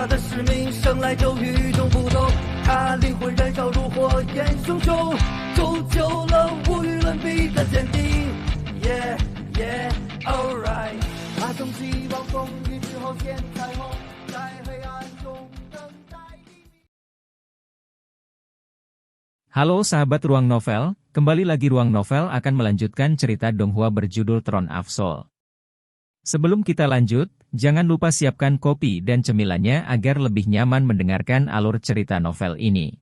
他的使命生来就与众不同，他灵魂燃烧如火焰熊熊，铸就了无与伦比的坚定。Yeah yeah alright， 他从希望风雨之后见彩虹，在黑暗中等待黎明。Halo sahabat Ruang Novel, kembali lagi Ruang Novel akan melanjutkan cerita Donghua berjudul Throne of Soul. Sebelum kita lanjut, jangan lupa siapkan kopi dan cemilannya agar lebih nyaman mendengarkan alur cerita novel ini.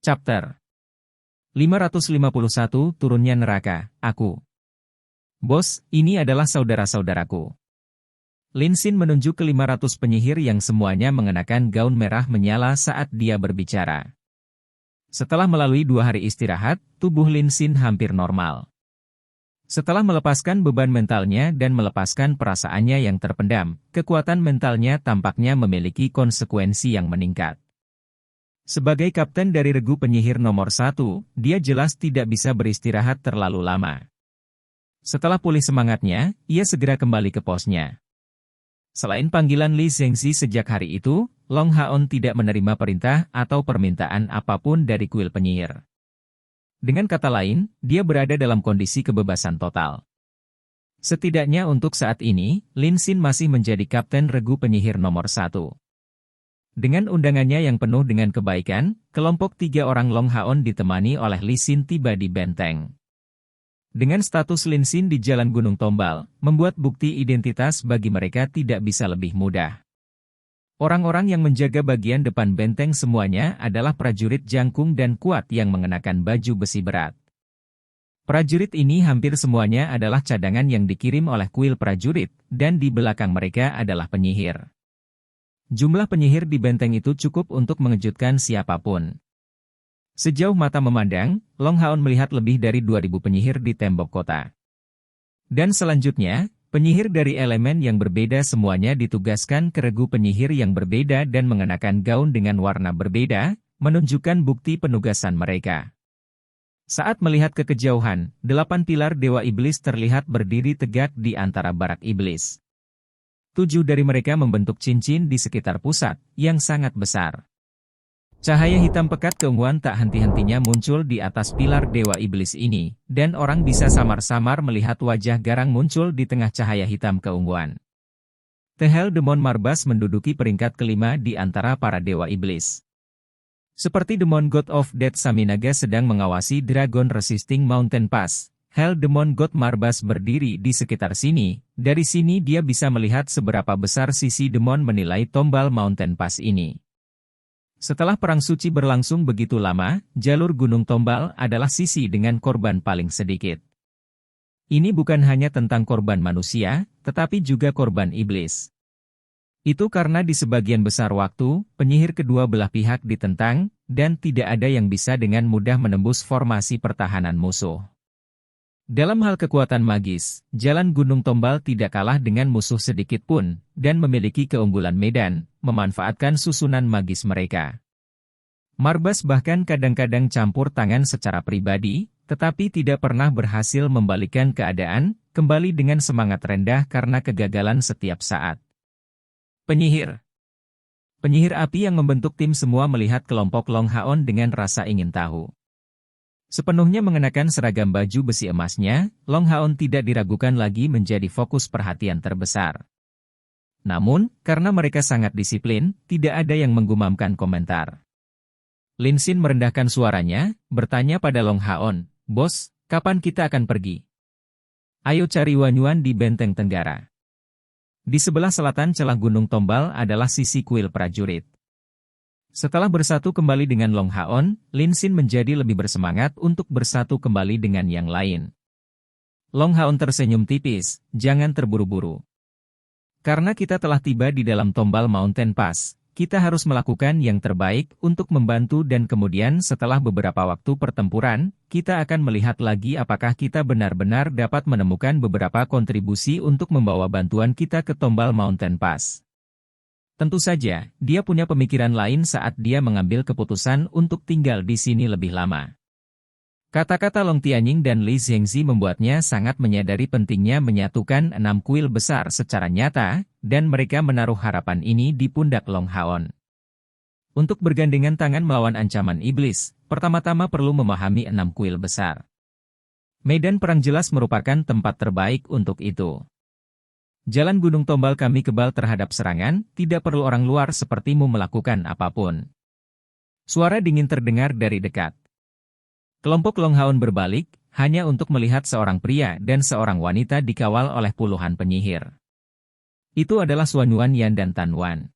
Chapter 551 Turunnya Neraka, Aku. Bos, ini adalah saudara-saudaraku. Lin Xin menunjuk ke 500 penyihir yang semuanya mengenakan gaun merah menyala saat dia berbicara. Setelah melalui 2 hari istirahat, tubuh Lin Xin hampir normal. Setelah melepaskan beban mentalnya dan melepaskan perasaannya yang terpendam, kekuatan mentalnya tampaknya memiliki konsekuensi yang meningkat. Sebagai kapten dari regu penyihir nomor 1, dia jelas tidak bisa beristirahat terlalu lama. Setelah pulih semangatnya, ia segera kembali ke posnya. Selain panggilan Li Zhengxi sejak hari itu, Long Haon tidak menerima perintah atau permintaan apapun dari kuil penyihir. Dengan kata lain, dia berada dalam kondisi kebebasan total. Setidaknya untuk saat ini, Lin Xin masih menjadi kapten regu penyihir nomor 1. Dengan undangannya yang penuh dengan kebaikan, kelompok 3 orang Long Haon ditemani oleh Li Xin tiba di benteng. Dengan status Lin Xin di Jalan Gunung Tombal, membuat bukti identitas bagi mereka tidak bisa lebih mudah. Orang-orang yang menjaga bagian depan benteng semuanya adalah prajurit jangkung dan kuat yang mengenakan baju besi berat. Prajurit ini hampir semuanya adalah cadangan yang dikirim oleh kuil prajurit, dan di belakang mereka adalah penyihir. Jumlah penyihir di benteng itu cukup untuk mengejutkan siapapun. Sejauh mata memandang, Long Haon melihat lebih dari 2000 penyihir di tembok kota. Dan selanjutnya, penyihir dari elemen yang berbeda semuanya ditugaskan ke regu penyihir yang berbeda dan mengenakan gaun dengan warna berbeda, menunjukkan bukti penugasan mereka. Saat melihat ke kejauhan, 8 pilar Dewa Iblis terlihat berdiri tegak di antara barak iblis. 7 dari mereka membentuk cincin di sekitar pusat, yang sangat besar. Cahaya hitam pekat keunguan tak henti-hentinya muncul di atas pilar Dewa Iblis ini, dan orang bisa samar-samar melihat wajah garang muncul di tengah cahaya hitam keunguan. Tehel Demon Marbas menduduki peringkat kelima di antara para Dewa Iblis. Seperti Demon God of Death Saminaga sedang mengawasi Dragon Resisting Mountain Pass, Hell Demon God Marbas berdiri di sekitar sini. Dari sini dia bisa melihat seberapa besar sisi demon menilai tombal Mountain Pass ini. Setelah perang suci berlangsung begitu lama, jalur Gunung Tombal adalah sisi dengan korban paling sedikit. Ini bukan hanya tentang korban manusia, tetapi juga korban iblis. Itu karena di sebagian besar waktu, penyihir kedua belah pihak ditentang, dan tidak ada yang bisa dengan mudah menembus formasi pertahanan musuh. Dalam hal kekuatan magis, jalan Gunung Tombal tidak kalah dengan musuh sedikit pun, dan memiliki keunggulan medan, memanfaatkan susunan magis mereka. Marbas bahkan kadang-kadang campur tangan secara pribadi, tetapi tidak pernah berhasil membalikkan keadaan, kembali dengan semangat rendah karena kegagalan setiap saat. Penyihir. Penyihir api yang membentuk tim semua melihat kelompok Long Haon dengan rasa ingin tahu. Sepenuhnya mengenakan seragam baju besi emasnya, Long Haon tidak diragukan lagi menjadi fokus perhatian terbesar. Namun, karena mereka sangat disiplin, tidak ada yang menggumamkan komentar. Lin Xin merendahkan suaranya, bertanya pada Long Haon, "Bos, kapan kita akan pergi? Ayo cari Wanyuan di Benteng Tenggara." Di sebelah selatan celah Gunung Tombal adalah sisi kuil prajurit. Setelah bersatu kembali dengan Long Haon, Lin Xin menjadi lebih bersemangat untuk bersatu kembali dengan yang lain. Long Haon tersenyum tipis, "Jangan terburu-buru. Karena kita telah tiba di dalam tombal Mountain Pass, kita harus melakukan yang terbaik untuk membantu dan kemudian setelah beberapa waktu pertempuran, kita akan melihat lagi apakah kita benar-benar dapat menemukan beberapa kontribusi untuk membawa bantuan kita ke tombal Mountain Pass." Tentu saja, dia punya pemikiran lain saat dia mengambil keputusan untuk tinggal di sini lebih lama. Kata-kata Long Tianying dan Li Zhengzi membuatnya sangat menyadari pentingnya menyatukan 6 kuil besar secara nyata, dan mereka menaruh harapan ini di pundak Long Haon. Untuk bergandengan tangan melawan ancaman iblis, pertama-tama perlu memahami 6 kuil besar. Medan perang jelas merupakan tempat terbaik untuk itu. Jalan Gunung Tombal kami kebal terhadap serangan, tidak perlu orang luar sepertimu melakukan apapun. Suara dingin terdengar dari dekat. Kelompok Long Haon berbalik, hanya untuk melihat seorang pria dan seorang wanita dikawal oleh puluhan penyihir. Itu adalah Suan Yuan dan Tan Wan.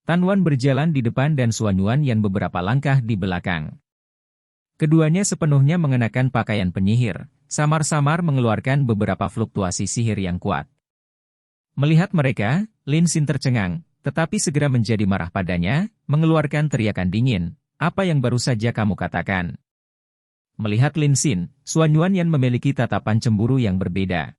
Tan Wan berjalan di depan dan Suan Yuan beberapa langkah di belakang. Keduanya sepenuhnya mengenakan pakaian penyihir, samar-samar mengeluarkan beberapa fluktuasi sihir yang kuat. Melihat mereka, Lin Xin tercengang, tetapi segera menjadi marah padanya, mengeluarkan teriakan dingin, "Apa yang baru saja kamu katakan?" Melihat Lin Xin, Suan Yuan memiliki tatapan cemburu yang berbeda.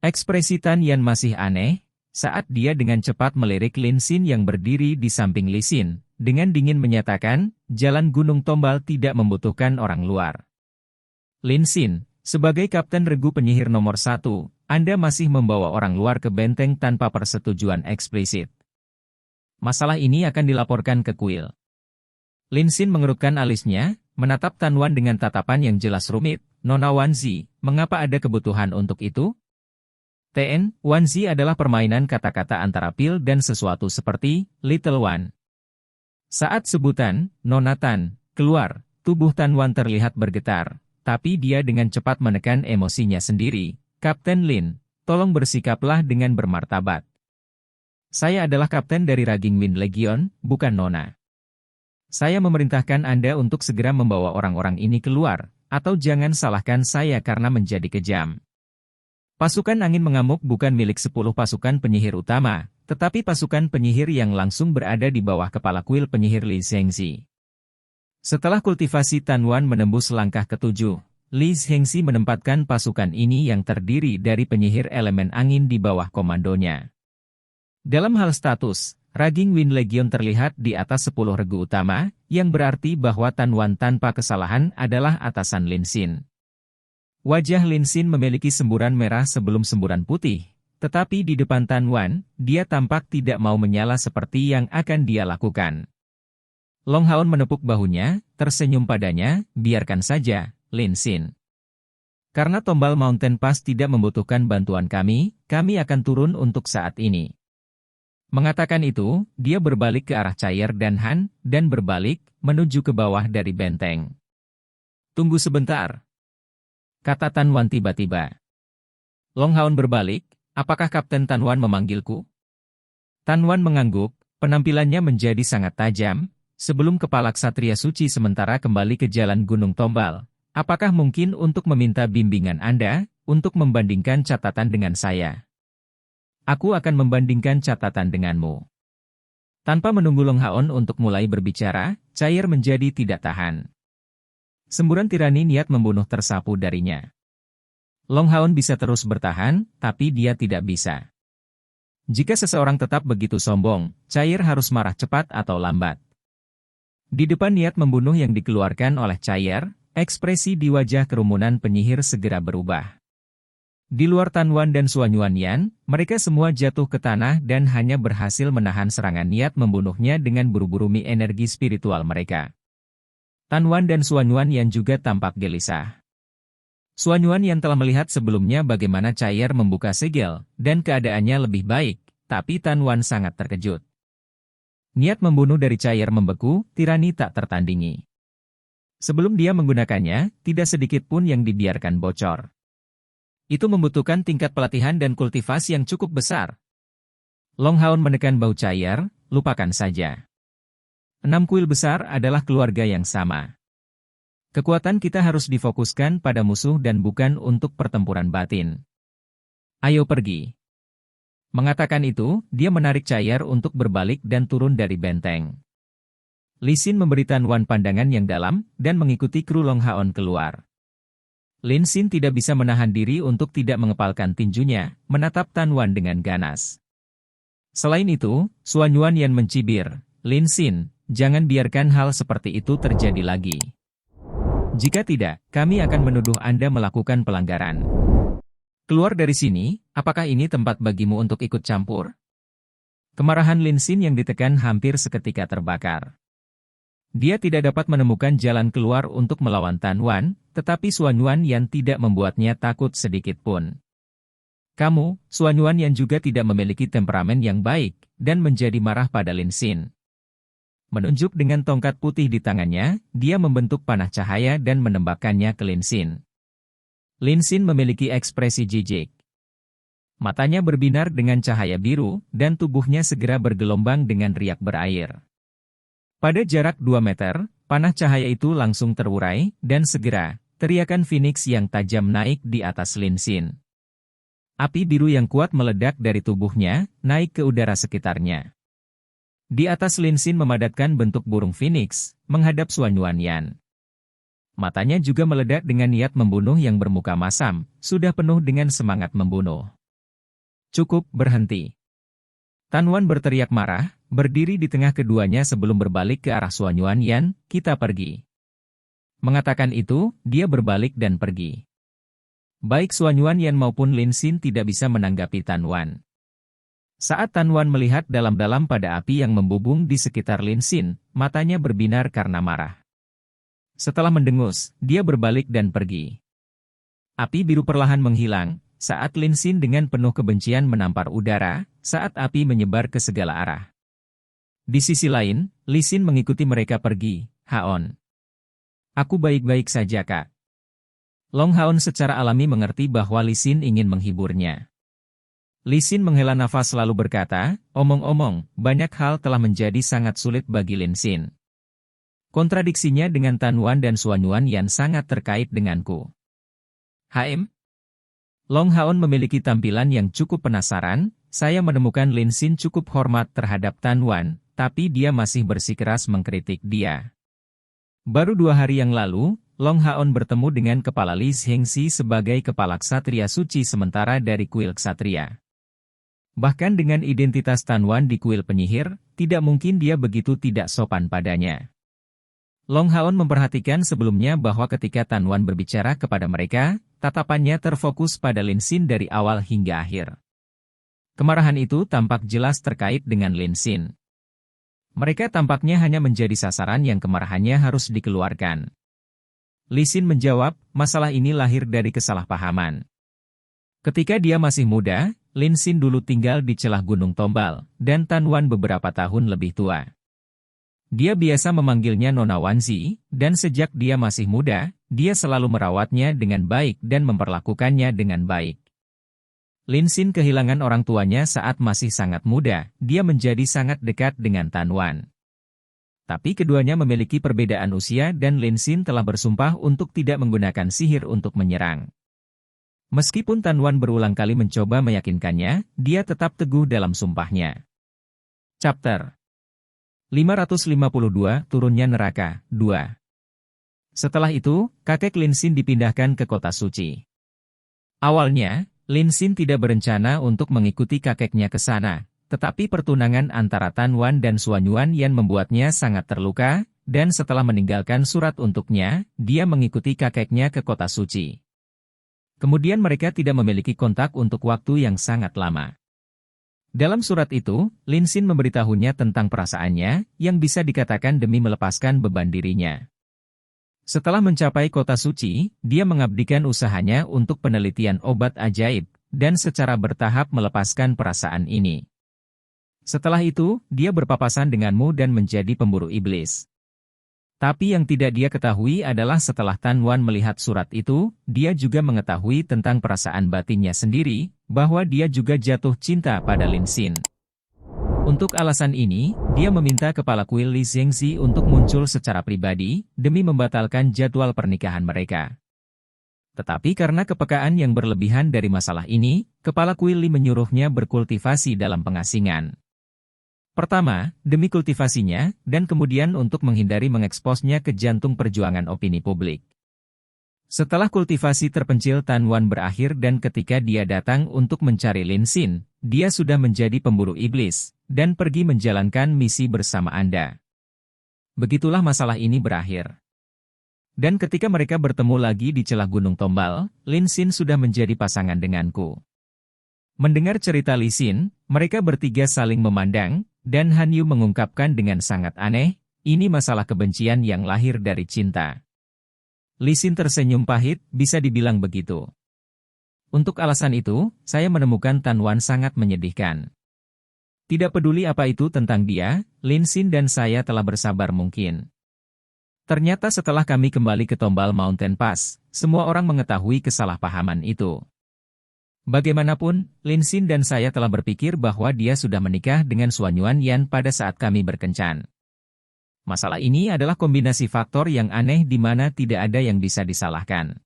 Ekspresi Tan Yan masih aneh, saat dia dengan cepat melirik Lin Xin yang berdiri di samping Li Xin, dengan dingin menyatakan, "Jalan Gunung Tombal tidak membutuhkan orang luar." Lin Xin, sebagai Kapten Regu Penyihir nomor 1, Anda masih membawa orang luar ke benteng tanpa persetujuan eksplisit. Masalah ini akan dilaporkan ke kuil. Lin Xin mengerutkan alisnya, menatap Tan Wan dengan tatapan yang jelas rumit. "Nona Wanzi, mengapa ada kebutuhan untuk itu?" "Tn, Wanzi adalah permainan kata-kata antara pil dan sesuatu seperti Little One." Saat sebutan Nona Tan keluar, tubuh Tan Wan terlihat bergetar, tapi dia dengan cepat menekan emosinya sendiri. "Kapten Lin, tolong bersikaplah dengan bermartabat. Saya adalah kapten dari Raging Wind Legion, bukan Nona. Saya memerintahkan Anda untuk segera membawa orang-orang ini keluar, atau jangan salahkan saya karena menjadi kejam. Pasukan angin mengamuk bukan milik 10 pasukan penyihir utama, tetapi pasukan penyihir yang langsung berada di bawah kepala kuil penyihir Li Zhengzi." Setelah kultivasi Tan Wan menembus langkah ke-7, Li Zhengzi menempatkan pasukan ini yang terdiri dari penyihir elemen angin di bawah komandonya. Dalam hal status, Raging Wind Legion terlihat di atas 10 regu utama, yang berarti bahwa Tan Wan tanpa kesalahan adalah atasan Lin Xin. Wajah Lin Xin memiliki semburan merah sebelum semburan putih, tetapi di depan Tan Wan, dia tampak tidak mau menyala seperti yang akan dia lakukan. Long Haon menepuk bahunya, tersenyum padanya, "Biarkan saja, Lin Xin. Karena Tombal Mountain Pass tidak membutuhkan bantuan kami akan turun untuk saat ini." Mengatakan itu, dia berbalik ke arah Chair dan Han, dan berbalik, menuju ke bawah dari benteng. "Tunggu sebentar," kata Tan Wan tiba-tiba. Long Haon berbalik, "Apakah Kapten Tan Wan memanggilku?" Tan Wan mengangguk, penampilannya menjadi sangat tajam, "Sebelum kepala Ksatria Suci sementara kembali ke jalan Gunung Tombal, apakah mungkin untuk meminta bimbingan Anda, untuk membandingkan catatan dengan saya? Aku akan membandingkan catatan denganmu." Tanpa menunggu Long Haon untuk mulai berbicara, Chair menjadi tidak tahan. Semburan tirani niat membunuh tersapu darinya. Long Haon bisa terus bertahan, tapi dia tidak bisa. Jika seseorang tetap begitu sombong, Chair harus marah cepat atau lambat. Di depan niat membunuh yang dikeluarkan oleh Chair, ekspresi di wajah kerumunan penyihir segera berubah. Di luar Tan Wan dan Suan Yuan, mereka semua jatuh ke tanah dan hanya berhasil menahan serangan niat membunuhnya dengan buru-buru energi spiritual mereka. Tan Wan dan Suan Yuan juga tampak gelisah. Suan Yuan telah melihat sebelumnya bagaimana Chair membuka segel, dan keadaannya lebih baik, tapi Tan Wan sangat terkejut. Niat membunuh dari Chair membeku, tirani tak tertandingi. Sebelum dia menggunakannya, tidak sedikit pun yang dibiarkan bocor. Itu membutuhkan tingkat pelatihan dan kultivasi yang cukup besar. Long Haon menekan bahu Chair, "Lupakan saja. 6 kuil besar adalah keluarga yang sama. Kekuatan kita harus difokuskan pada musuh dan bukan untuk pertempuran batin. Ayo pergi." Mengatakan itu, dia menarik Chair untuk berbalik dan turun dari benteng. Li Xin memberi Tan Wan pandangan yang dalam, dan mengikuti kru Long Haon keluar. Lin Xin tidak bisa menahan diri untuk tidak mengepalkan tinjunya, menatap Tan Wan dengan ganas. Selain itu, Suan Yuan mencibir, "Lin Xin, jangan biarkan hal seperti itu terjadi lagi." Jika tidak, kami akan menuduh Anda melakukan pelanggaran. Keluar dari sini, apakah ini tempat bagimu untuk ikut campur? Kemarahan Lin Xin yang ditekan hampir seketika terbakar. Dia tidak dapat menemukan jalan keluar untuk melawan Tan Wan, tetapi Xuan Yuan yang tidak membuatnya takut sedikit pun. Kamu, Xuan Yuan yang juga tidak memiliki temperamen yang baik, dan menjadi marah pada Lin Xin. Menunjuk dengan tongkat putih di tangannya, dia membentuk panah cahaya dan menembakkannya ke Lin Xin. Lin Xin memiliki ekspresi jijik. Matanya berbinar dengan cahaya biru, dan tubuhnya segera bergelombang dengan riak berair. Pada jarak 2 meter, panah cahaya itu langsung terurai, dan segera, teriakan Phoenix yang tajam naik di atas Lin Xin. Api biru yang kuat meledak dari tubuhnya, naik ke udara sekitarnya. Di atas Lin Xin memadatkan bentuk burung Phoenix, menghadap Xuan Yuan. Matanya juga meledak dengan niat membunuh yang bermuka masam, sudah penuh dengan semangat membunuh. Cukup, berhenti. Tan Wan berteriak marah, berdiri di tengah keduanya sebelum berbalik ke arah Xuan Yuan, kita pergi. Mengatakan itu, dia berbalik dan pergi. Baik Xuan Yuan maupun Lin Xin tidak bisa menanggapi Tan Wan. Saat Tan Wan melihat dalam-dalam pada api yang membubung di sekitar Lin Xin, matanya berbinar karena marah. Setelah mendengus, dia berbalik dan pergi. Api biru perlahan menghilang, saat Lin Xin dengan penuh kebencian menampar udara, saat api menyebar ke segala arah. Di sisi lain, Lin Xin mengikuti mereka pergi, Haon. Aku baik-baik saja, Kak. Long Haon secara alami mengerti bahwa Lin Xin ingin menghiburnya. Lin Xin menghela nafas lalu berkata, omong-omong, banyak hal telah menjadi sangat sulit bagi Lin Xin. Kontradiksinya dengan Tan Wan dan Xuan Yuan yang sangat terkait denganku. HM? Long Haon memiliki tampilan yang cukup penasaran, saya menemukan Lin Xin cukup hormat terhadap Tan Wan, tapi dia masih bersikeras mengkritik dia. Baru 2 hari yang lalu, Long Haon bertemu dengan kepala Li Hengxi sebagai kepala ksatria suci sementara dari kuil ksatria. Bahkan dengan identitas Tan Wan di kuil penyihir, tidak mungkin dia begitu tidak sopan padanya. Long Haon memperhatikan sebelumnya bahwa ketika Tan Wan berbicara kepada mereka, tatapannya terfokus pada Lin Xin dari awal hingga akhir. Kemarahan itu tampak jelas terkait dengan Lin Xin. Mereka tampaknya hanya menjadi sasaran yang kemarahannya harus dikeluarkan. Lin Xin menjawab, masalah ini lahir dari kesalahpahaman. Ketika dia masih muda, Lin Xin dulu tinggal di celah Gunung Tombal, dan Tan Wan beberapa tahun lebih tua. Dia biasa memanggilnya Nona Wanzi, dan sejak dia masih muda, dia selalu merawatnya dengan baik dan memperlakukannya dengan baik. Lin Xin kehilangan orang tuanya saat masih sangat muda, dia menjadi sangat dekat dengan Tan Wan. Tapi keduanya memiliki perbedaan usia dan Lin Xin telah bersumpah untuk tidak menggunakan sihir untuk menyerang. Meskipun Tan Wan berulang kali mencoba meyakinkannya, dia tetap teguh dalam sumpahnya. Chapter 552, Turunnya Neraka, 2. Setelah itu, kakek Lin Xin dipindahkan ke kota suci. Awalnya, Lin Xin tidak berencana untuk mengikuti kakeknya ke sana, tetapi pertunangan antara Tan Wan dan Xuan Yuan yang membuatnya sangat terluka, dan setelah meninggalkan surat untuknya, dia mengikuti kakeknya ke kota suci. Kemudian mereka tidak memiliki kontak untuk waktu yang sangat lama. Dalam surat itu, Lin Xin memberitahunya tentang perasaannya, yang bisa dikatakan demi melepaskan beban dirinya. Setelah mencapai kota suci, dia mengabdikan usahanya untuk penelitian obat ajaib, dan secara bertahap melepaskan perasaan ini. Setelah itu, dia berpapasan denganmu dan menjadi pemburu iblis. Tapi yang tidak dia ketahui adalah setelah Tan Wan melihat surat itu, dia juga mengetahui tentang perasaan batinnya sendiri, bahwa dia juga jatuh cinta pada Lin Xin. Untuk alasan ini, dia meminta kepala kuil Li Hengxi untuk muncul secara pribadi, demi membatalkan jadwal pernikahan mereka. Tetapi karena kepekaan yang berlebihan dari masalah ini, kepala kuil Li menyuruhnya berkultivasi dalam pengasingan. Pertama, demi kultivasinya, dan kemudian untuk menghindari mengeksposnya ke jantung perjuangan opini publik. Setelah kultivasi terpencil Tan Wan berakhir dan ketika dia datang untuk mencari Lin Xin, dia sudah menjadi pemburu iblis, dan pergi menjalankan misi bersama Anda. Begitulah masalah ini berakhir. Dan ketika mereka bertemu lagi di celah Gunung Tombal, Lin Xin sudah menjadi pasangan denganku. Mendengar cerita Li Xin, mereka bertiga saling memandang, dan Han Yu mengungkapkan dengan sangat aneh, ini masalah kebencian yang lahir dari cinta. Li Xin tersenyum pahit, bisa dibilang begitu. Untuk alasan itu, saya menemukan Tan Wan sangat menyedihkan. Tidak peduli apa itu tentang dia, Lin Xin dan saya telah bersabar mungkin. Ternyata setelah kami kembali ke Tombal Mountain Pass, semua orang mengetahui kesalahpahaman itu. Bagaimanapun, Lin Xin dan saya telah berpikir bahwa dia sudah menikah dengan Suan Yuan Yan pada saat kami berkencan. Masalah ini adalah kombinasi faktor yang aneh di mana tidak ada yang bisa disalahkan.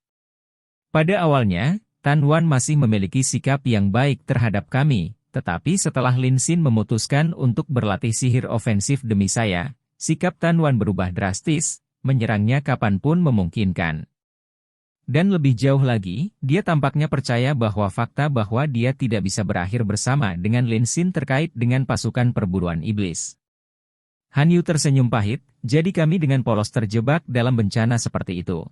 Pada awalnya, Tan Wan masih memiliki sikap yang baik terhadap kami, tetapi setelah Lin Xin memutuskan untuk berlatih sihir ofensif demi saya, sikap Tan Wan berubah drastis, menyerangnya kapanpun memungkinkan. Dan lebih jauh lagi, dia tampaknya percaya bahwa fakta bahwa dia tidak bisa berakhir bersama dengan Lin Xin terkait dengan pasukan perburuan iblis. Han Yu tersenyum pahit, jadi kami dengan polos terjebak dalam bencana seperti itu.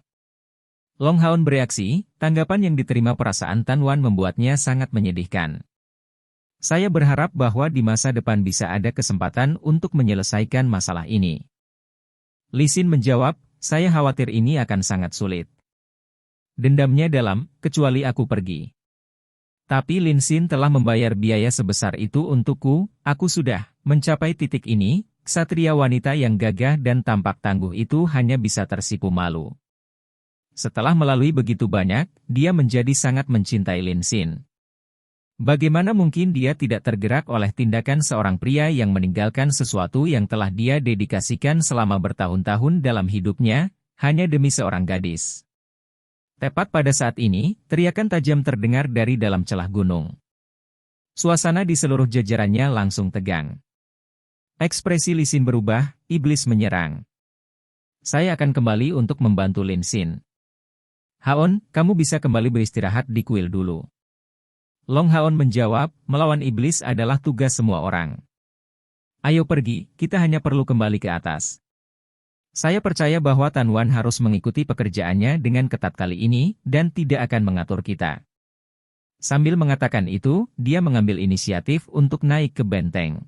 Long Haon bereaksi, tanggapan yang diterima perasaan Tan Wan membuatnya sangat menyedihkan. Saya berharap bahwa di masa depan bisa ada kesempatan untuk menyelesaikan masalah ini. Li Xin menjawab, saya khawatir ini akan sangat sulit. Dendamnya dalam, kecuali aku pergi. Tapi Lin Xin telah membayar biaya sebesar itu untukku, aku sudah mencapai titik ini, ksatria wanita yang gagah dan tampak tangguh itu hanya bisa tersipu malu. Setelah melalui begitu banyak, dia menjadi sangat mencintai Lin Xin. Bagaimana mungkin dia tidak tergerak oleh tindakan seorang pria yang meninggalkan sesuatu yang telah dia dedikasikan selama bertahun-tahun dalam hidupnya, hanya demi seorang gadis. Tepat pada saat ini, teriakan tajam terdengar dari dalam celah gunung. Suasana di seluruh jajarannya langsung tegang. Ekspresi Li Xin berubah, iblis menyerang. Saya akan kembali untuk membantu Lin Xin. Haon, kamu bisa kembali beristirahat di kuil dulu. Long Haon menjawab, melawan iblis adalah tugas semua orang. Ayo pergi, kita hanya perlu kembali ke atas. Saya percaya bahwa Tan Wan harus mengikuti pekerjaannya dengan ketat kali ini, dan tidak akan mengatur kita. Sambil mengatakan itu, dia mengambil inisiatif untuk naik ke benteng.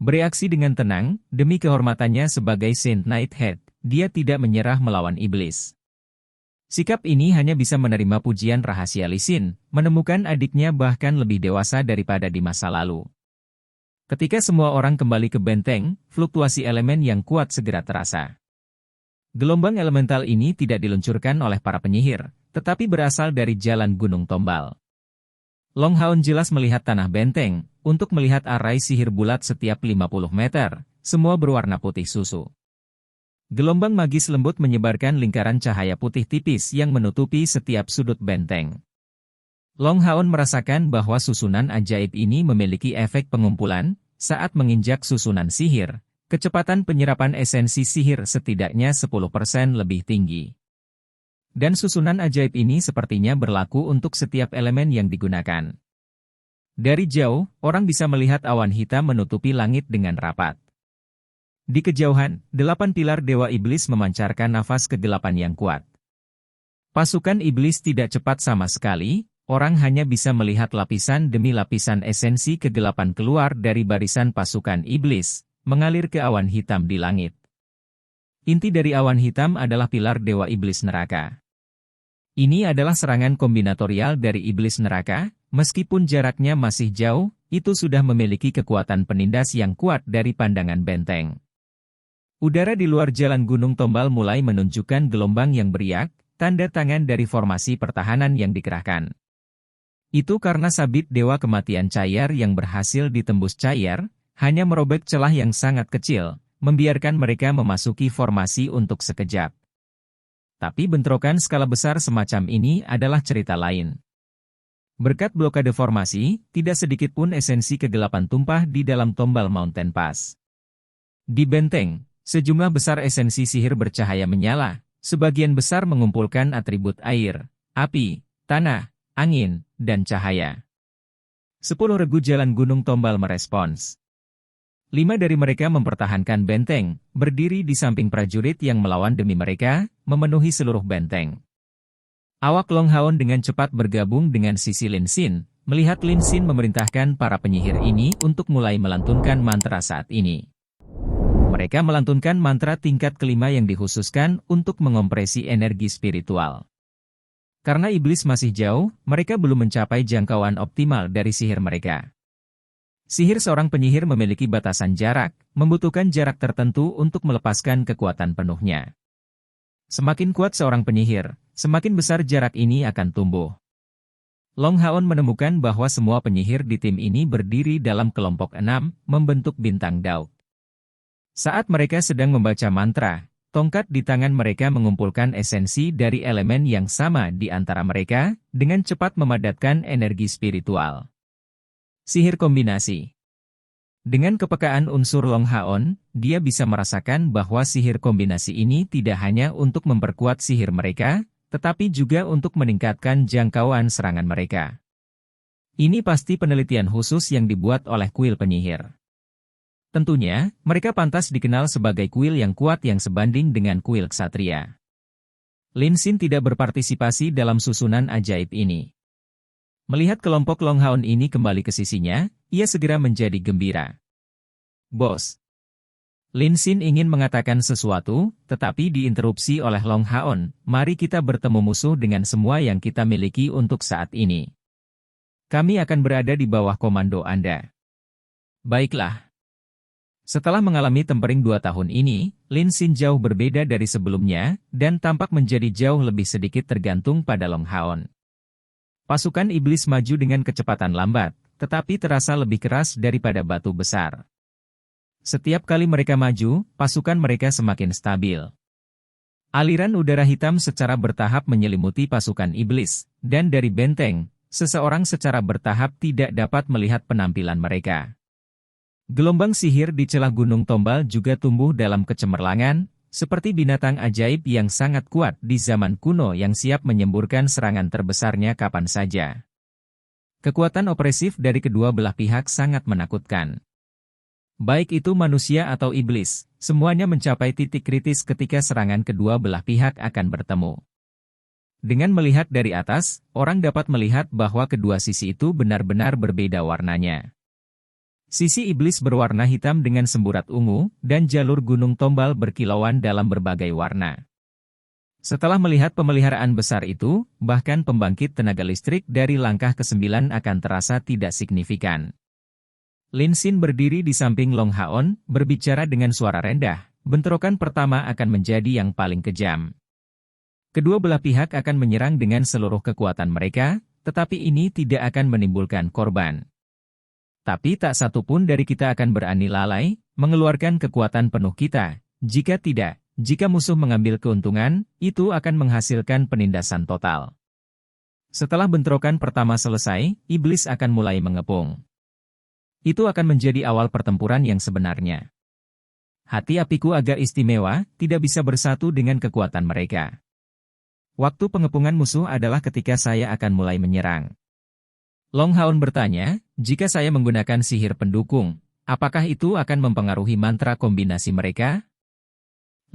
Bereaksi dengan tenang, demi kehormatannya sebagai Saint Nighthead, dia tidak menyerah melawan iblis. Sikap ini hanya bisa menerima pujian rahasia Li Xin, menemukan adiknya bahkan lebih dewasa daripada di masa lalu. Ketika semua orang kembali ke benteng, fluktuasi elemen yang kuat segera terasa. Gelombang elemental ini tidak diluncurkan oleh para penyihir, tetapi berasal dari jalan Gunung Tombal. Long Haon jelas melihat tanah benteng, untuk melihat arai sihir bulat setiap 50 meter, semua berwarna putih susu. Gelombang magis lembut menyebarkan lingkaran cahaya putih tipis yang menutupi setiap sudut benteng. Long Haon merasakan bahwa susunan ajaib ini memiliki efek pengumpulan, saat menginjak susunan sihir, kecepatan penyerapan esensi sihir setidaknya 10% lebih tinggi. Dan susunan ajaib ini sepertinya berlaku untuk setiap elemen yang digunakan. Dari jauh, orang bisa melihat awan hitam menutupi langit dengan rapat. Di kejauhan, 8 pilar Dewa Iblis memancarkan nafas kegelapan yang kuat. Pasukan iblis tidak cepat sama sekali, orang hanya bisa melihat lapisan demi lapisan esensi kegelapan keluar dari barisan pasukan iblis, mengalir ke awan hitam di langit. Inti dari awan hitam adalah pilar Dewa Iblis Neraka. Ini adalah serangan kombinatorial dari iblis neraka, meskipun jaraknya masih jauh, itu sudah memiliki kekuatan penindas yang kuat dari pandangan benteng. Udara di luar jalan Gunung Tombal mulai menunjukkan gelombang yang beriak, tanda tangan dari formasi pertahanan yang dikerahkan. Itu karena sabit Dewa Kematian Cair yang berhasil ditembus Cair, hanya merobek celah yang sangat kecil, membiarkan mereka memasuki formasi untuk sekejap. Tapi bentrokan skala besar semacam ini adalah cerita lain. Berkat blokade formasi, tidak sedikit pun esensi kegelapan tumpah di dalam Tombal Mountain Pass. Di benteng, sejumlah besar esensi sihir bercahaya menyala, sebagian besar mengumpulkan atribut air, api, tanah, angin, dan cahaya. 10 regu jalan Gunung Tombal merespons. 5 dari mereka mempertahankan benteng, berdiri di samping prajurit yang melawan demi mereka, memenuhi seluruh benteng. Awak Long Haon dengan cepat bergabung dengan sisi Lin Xin, melihat Lin Xin memerintahkan para penyihir ini untuk mulai melantunkan mantra saat ini. Mereka melantunkan mantra tingkat kelima yang dikhususkan untuk mengompresi energi spiritual. Karena iblis masih jauh, mereka belum mencapai jangkauan optimal dari sihir mereka. Sihir seorang penyihir memiliki batasan jarak, membutuhkan jarak tertentu untuk melepaskan kekuatan penuhnya. Semakin kuat seorang penyihir, semakin besar jarak ini akan tumbuh. Long Haon menemukan bahwa semua penyihir di tim ini berdiri dalam kelompok 6, membentuk bintang Daud. Saat mereka sedang membaca mantra, tongkat di tangan mereka mengumpulkan esensi dari elemen yang sama di antara mereka, dengan cepat memadatkan energi spiritual. Sihir kombinasi. Dengan kepekaan unsur Long Haon, dia bisa merasakan bahwa sihir kombinasi ini tidak hanya untuk memperkuat sihir mereka, tetapi juga untuk meningkatkan jangkauan serangan mereka. Ini pasti penelitian khusus yang dibuat oleh kuil penyihir. Tentunya, mereka pantas dikenal sebagai kuil yang kuat yang sebanding dengan kuil ksatria. Lin Xin tidak berpartisipasi dalam susunan ajaib ini. Melihat kelompok Long Haon ini kembali ke sisinya, ia segera menjadi gembira. Bos. Lin Xin ingin mengatakan sesuatu, tetapi diinterupsi oleh Long Haon. Mari kita bertemu musuh dengan semua yang kita miliki untuk saat ini. Kami akan berada di bawah komando Anda. Baiklah. Setelah mengalami tempering 2 tahun ini, Lin Xin jauh berbeda dari sebelumnya, dan tampak menjadi jauh lebih sedikit tergantung pada Long Haon. Pasukan iblis maju dengan kecepatan lambat, tetapi terasa lebih keras daripada batu besar. Setiap kali mereka maju, pasukan mereka semakin stabil. Aliran udara hitam secara bertahap menyelimuti pasukan iblis, dan dari benteng, seseorang secara bertahap tidak dapat melihat penampilan mereka. Gelombang sihir di celah Gunung Tombal juga tumbuh dalam kecemerlangan, seperti binatang ajaib yang sangat kuat di zaman kuno yang siap menyemburkan serangan terbesarnya kapan saja. Kekuatan opresif dari kedua belah pihak sangat menakutkan. Baik itu manusia atau iblis, semuanya mencapai titik kritis ketika serangan kedua belah pihak akan bertemu. Dengan melihat dari atas, orang dapat melihat bahwa kedua sisi itu benar-benar berbeda warnanya. Sisi iblis berwarna hitam dengan semburat ungu, dan jalur gunung tombal berkilauan dalam berbagai warna. Setelah melihat pemeliharaan besar itu, bahkan pembangkit tenaga listrik dari langkah ke-9 akan terasa tidak signifikan. Lin Xin berdiri di samping Long Haon, berbicara dengan suara rendah. Bentrokan pertama akan menjadi yang paling kejam. Kedua belah pihak akan menyerang dengan seluruh kekuatan mereka, tetapi ini tidak akan menimbulkan korban. Tapi tak satu pun dari kita akan berani lalai, mengeluarkan kekuatan penuh kita. Jika tidak, jika musuh mengambil keuntungan, itu akan menghasilkan penindasan total. Setelah bentrokan pertama selesai, iblis akan mulai mengepung. Itu akan menjadi awal pertempuran yang sebenarnya. Hati apiku agak istimewa, tidak bisa bersatu dengan kekuatan mereka. Waktu pengepungan musuh adalah ketika saya akan mulai menyerang. Long Haon bertanya, jika saya menggunakan sihir pendukung, apakah itu akan mempengaruhi mantra kombinasi mereka?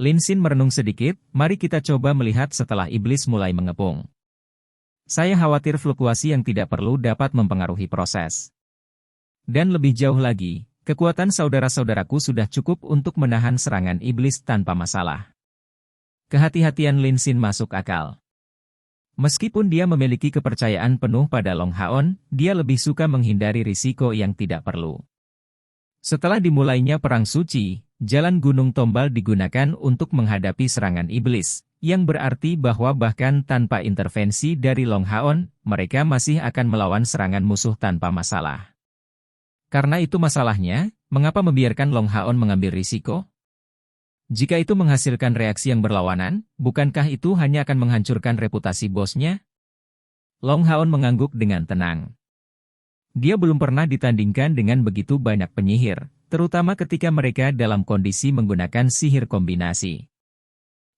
Lin Xin merenung sedikit, mari kita coba melihat setelah iblis mulai mengepung. Saya khawatir fluktuasi yang tidak perlu dapat mempengaruhi proses. Dan lebih jauh lagi, kekuatan saudara-saudaraku sudah cukup untuk menahan serangan iblis tanpa masalah. Kehati-hatian Lin Xin masuk akal. Meskipun dia memiliki kepercayaan penuh pada Long Haon, dia lebih suka menghindari risiko yang tidak perlu. Setelah dimulainya Perang Suci, jalan Gunung Tombal digunakan untuk menghadapi serangan iblis, yang berarti bahwa bahkan tanpa intervensi dari Long Haon, mereka masih akan melawan serangan musuh tanpa masalah. Karena itu masalahnya, mengapa membiarkan Long Haon mengambil risiko? Jika itu menghasilkan reaksi yang berlawanan, bukankah itu hanya akan menghancurkan reputasi bosnya? Long Haon mengangguk dengan tenang. Dia belum pernah ditandingkan dengan begitu banyak penyihir, terutama ketika mereka dalam kondisi menggunakan sihir kombinasi.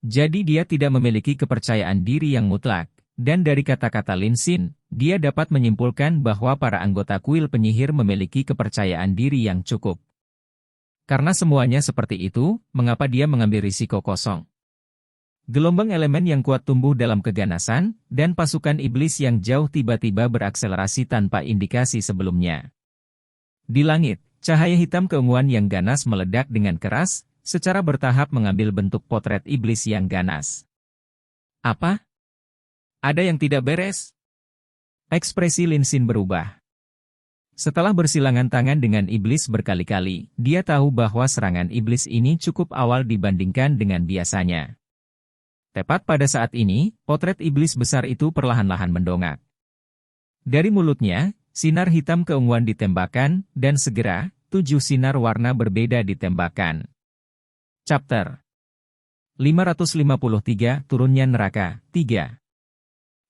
Jadi dia tidak memiliki kepercayaan diri yang mutlak, dan dari kata-kata Lin Xin, dia dapat menyimpulkan bahwa para anggota kuil penyihir memiliki kepercayaan diri yang cukup. Karena semuanya seperti itu, mengapa dia mengambil risiko kosong? Gelombang elemen yang kuat tumbuh dalam keganasan, dan pasukan iblis yang jauh tiba-tiba berakselerasi tanpa indikasi sebelumnya. Di langit, cahaya hitam keunguan yang ganas meledak dengan keras, secara bertahap mengambil bentuk potret iblis yang ganas. Apa? Ada yang tidak beres? Ekspresi Lin Xin berubah. Setelah bersilangan tangan dengan iblis berkali-kali, dia tahu bahwa serangan iblis ini cukup awal dibandingkan dengan biasanya. Tepat pada saat ini, potret iblis besar itu perlahan-lahan mendongak. Dari mulutnya, sinar hitam keunguan ditembakkan, dan segera, 7 sinar warna berbeda ditembakkan. Chapter 553, Turunnya Neraka, 3.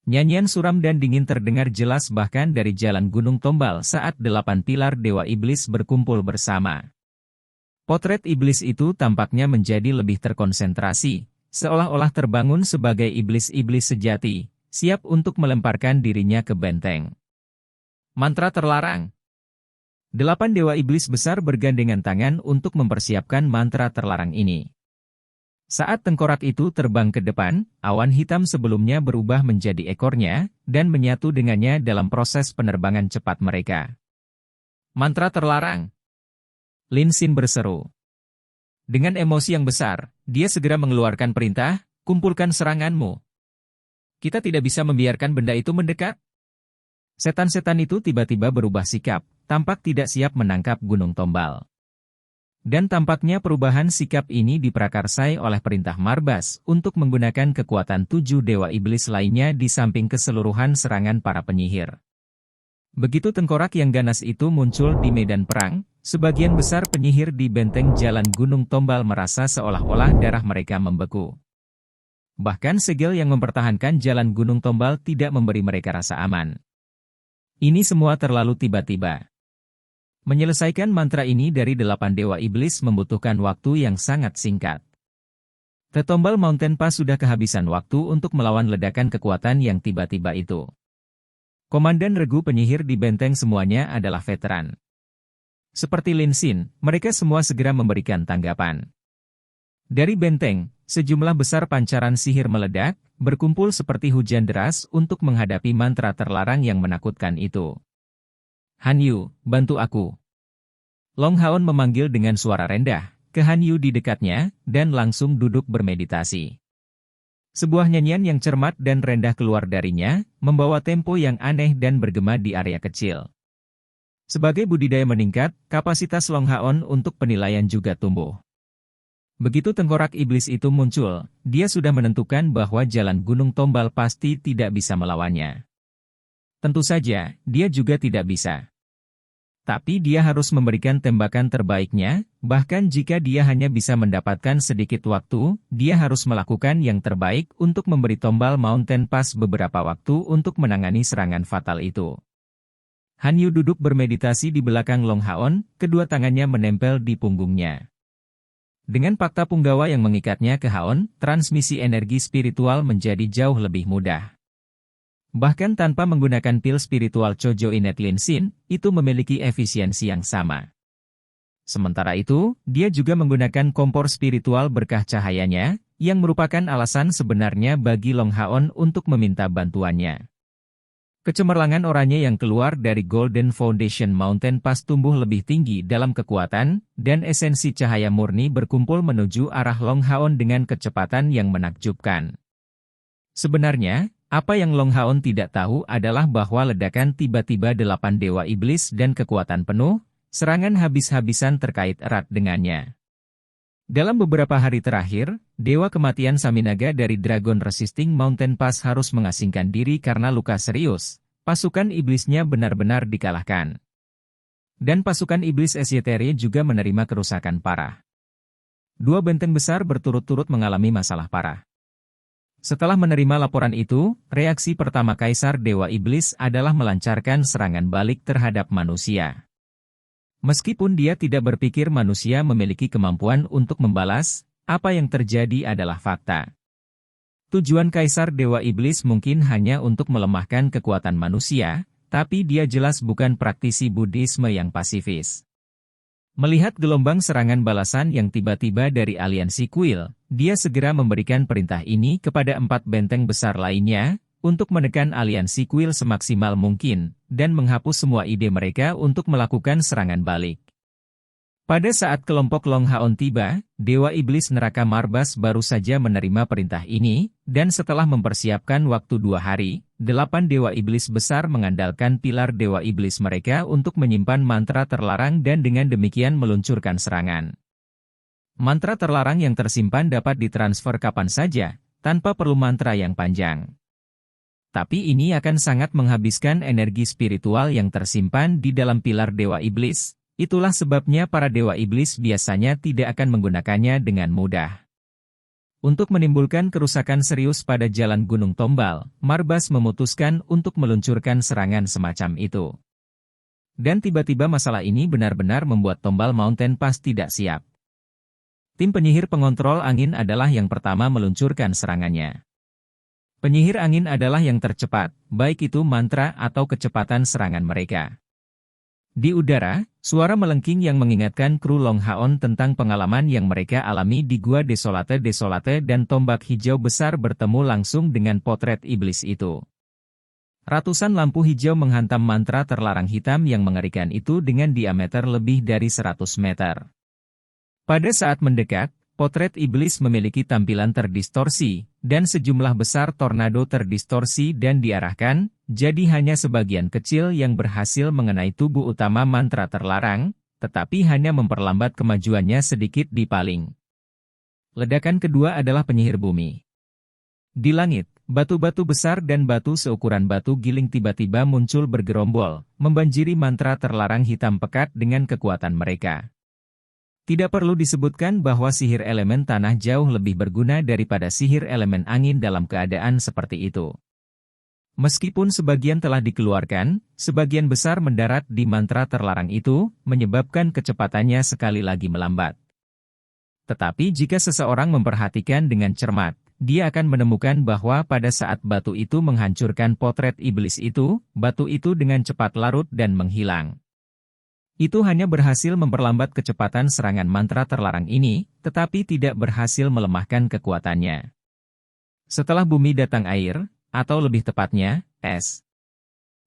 Nyanyian suram dan dingin terdengar jelas bahkan dari jalan Gunung Tombal saat 8 pilar Dewa Iblis berkumpul bersama. Potret iblis itu tampaknya menjadi lebih terkonsentrasi, seolah-olah terbangun sebagai iblis-iblis sejati, siap untuk melemparkan dirinya ke benteng. Mantra terlarang. 8 dewa iblis besar bergandengan tangan untuk mempersiapkan mantra terlarang ini. Saat tengkorak itu terbang ke depan, awan hitam sebelumnya berubah menjadi ekornya, dan menyatu dengannya dalam proses penerbangan cepat mereka. Mantra terlarang. Lin Xin berseru. Dengan emosi yang besar, dia segera mengeluarkan perintah, kumpulkan seranganmu. Kita tidak bisa membiarkan benda itu mendekat. Setan-setan itu tiba-tiba berubah sikap, tampak tidak siap menangkap Gunung Tombal. Dan tampaknya perubahan sikap ini diprakarsai oleh perintah Marbas untuk menggunakan kekuatan 7 dewa iblis lainnya di samping keseluruhan serangan para penyihir. Begitu tengkorak yang ganas itu muncul di medan perang, sebagian besar penyihir di benteng jalan Gunung Tombal merasa seolah-olah darah mereka membeku. Bahkan segel yang mempertahankan jalan Gunung Tombal tidak memberi mereka rasa aman. Ini semua terlalu tiba-tiba. Menyelesaikan mantra ini dari 8 dewa iblis membutuhkan waktu yang sangat singkat. The Tombal Mountain Pass sudah kehabisan waktu untuk melawan ledakan kekuatan yang tiba-tiba itu. Komandan regu penyihir di benteng semuanya adalah veteran. Seperti Lin Xin, mereka semua segera memberikan tanggapan. Dari benteng, sejumlah besar pancaran sihir meledak, berkumpul seperti hujan deras untuk menghadapi mantra terlarang yang menakutkan itu. Han Yu, bantu aku. Long Haon memanggil dengan suara rendah ke Han Yu di dekatnya, dan langsung duduk bermeditasi. Sebuah nyanyian yang cermat dan rendah keluar darinya, membawa tempo yang aneh dan bergema di area kecil. Sebagai budidaya meningkat, kapasitas Long Haon untuk penilaian juga tumbuh. Begitu tengkorak iblis itu muncul, dia sudah menentukan bahwa jalan Gunung Tombal pasti tidak bisa melawannya. Tentu saja, dia juga tidak bisa. Tapi dia harus memberikan tembakan terbaiknya, bahkan jika dia hanya bisa mendapatkan sedikit waktu, dia harus melakukan yang terbaik untuk memberi Tombal Mountain Pass beberapa waktu untuk menangani serangan fatal itu. Han Yu duduk bermeditasi di belakang Long Haon, kedua tangannya menempel di punggungnya. Dengan fakta punggawa yang mengikatnya ke Haon, transmisi energi spiritual menjadi jauh lebih mudah. Bahkan tanpa menggunakan pil spiritual Chojo Inet Lin Xin, itu memiliki efisiensi yang sama. Sementara itu, dia juga menggunakan kompor spiritual berkah cahayanya, yang merupakan alasan sebenarnya bagi Long Haon untuk meminta bantuannya. Kecemerlangan oranye yang keluar dari Golden Foundation Mountain Pass tumbuh lebih tinggi dalam kekuatan, dan esensi cahaya murni berkumpul menuju arah Long Haon dengan kecepatan yang menakjubkan. Sebenarnya, apa yang Long Haon tidak tahu adalah bahwa ledakan tiba-tiba 8 dewa iblis dan kekuatan penuh, serangan habis-habisan terkait erat dengannya. Dalam beberapa hari terakhir, Dewa Kematian Saminaga dari Dragon Resisting Mountain Pass harus mengasingkan diri karena luka serius. Pasukan iblisnya benar-benar dikalahkan. Dan pasukan iblis Esyetere juga menerima kerusakan parah. 2 benteng besar berturut-turut mengalami masalah parah. Setelah menerima laporan itu, reaksi pertama Kaisar Dewa Iblis adalah melancarkan serangan balik terhadap manusia. Meskipun dia tidak berpikir manusia memiliki kemampuan untuk membalas, apa yang terjadi adalah fakta. Tujuan Kaisar Dewa Iblis mungkin hanya untuk melemahkan kekuatan manusia, tapi dia jelas bukan praktisi Buddhisme yang pasifis. Melihat gelombang serangan balasan yang tiba-tiba dari aliansi kuil, dia segera memberikan perintah ini kepada 4 benteng besar lainnya, untuk menekan aliansi kuil semaksimal mungkin, dan menghapus semua ide mereka untuk melakukan serangan balik. Pada saat kelompok Long Haon tiba, Dewa Iblis Neraka Marbas baru saja menerima perintah ini, dan setelah mempersiapkan waktu 2 hari, 8 Dewa Iblis besar mengandalkan pilar Dewa Iblis mereka untuk menyimpan mantra terlarang dan dengan demikian meluncurkan serangan. Mantra terlarang yang tersimpan dapat ditransfer kapan saja, tanpa perlu mantra yang panjang. Tapi ini akan sangat menghabiskan energi spiritual yang tersimpan di dalam pilar Dewa Iblis. Itulah sebabnya para Dewa Iblis biasanya tidak akan menggunakannya dengan mudah. Untuk menimbulkan kerusakan serius pada jalan Gunung Tombal, Marbas memutuskan untuk meluncurkan serangan semacam itu. Dan tiba-tiba masalah ini benar-benar membuat Tombal Mountain Pass tidak siap. Tim penyihir pengontrol angin adalah yang pertama meluncurkan serangannya. Penyihir angin adalah yang tercepat, baik itu mantra atau kecepatan serangan mereka. Di udara, suara melengking yang mengingatkan kru Long Haon tentang pengalaman yang mereka alami di Gua Desolate dan tombak hijau besar bertemu langsung dengan potret iblis itu. Ratusan lampu hijau menghantam mantra terlarang hitam yang mengerikan itu dengan diameter lebih dari 100 meter. Pada saat mendekat, potret iblis memiliki tampilan terdistorsi, dan sejumlah besar tornado terdistorsi dan diarahkan, jadi hanya sebagian kecil yang berhasil mengenai tubuh utama mantra terlarang, tetapi hanya memperlambat kemajuannya sedikit di paling. Ledakan kedua adalah penyihir bumi. Di langit, batu-batu besar dan batu seukuran batu giling tiba-tiba muncul bergerombol, membanjiri mantra terlarang hitam pekat dengan kekuatan mereka. Tidak perlu disebutkan bahwa sihir elemen tanah jauh lebih berguna daripada sihir elemen angin dalam keadaan seperti itu. Meskipun sebagian telah dikeluarkan, sebagian besar mendarat di mantra terlarang itu, menyebabkan kecepatannya sekali lagi melambat. Tetapi jika seseorang memperhatikan dengan cermat, dia akan menemukan bahwa pada saat batu itu menghancurkan potret iblis itu, batu itu dengan cepat larut dan menghilang. Itu hanya berhasil memperlambat kecepatan serangan mantra terlarang ini, tetapi tidak berhasil melemahkan kekuatannya. Setelah bumi datang air, atau lebih tepatnya, es.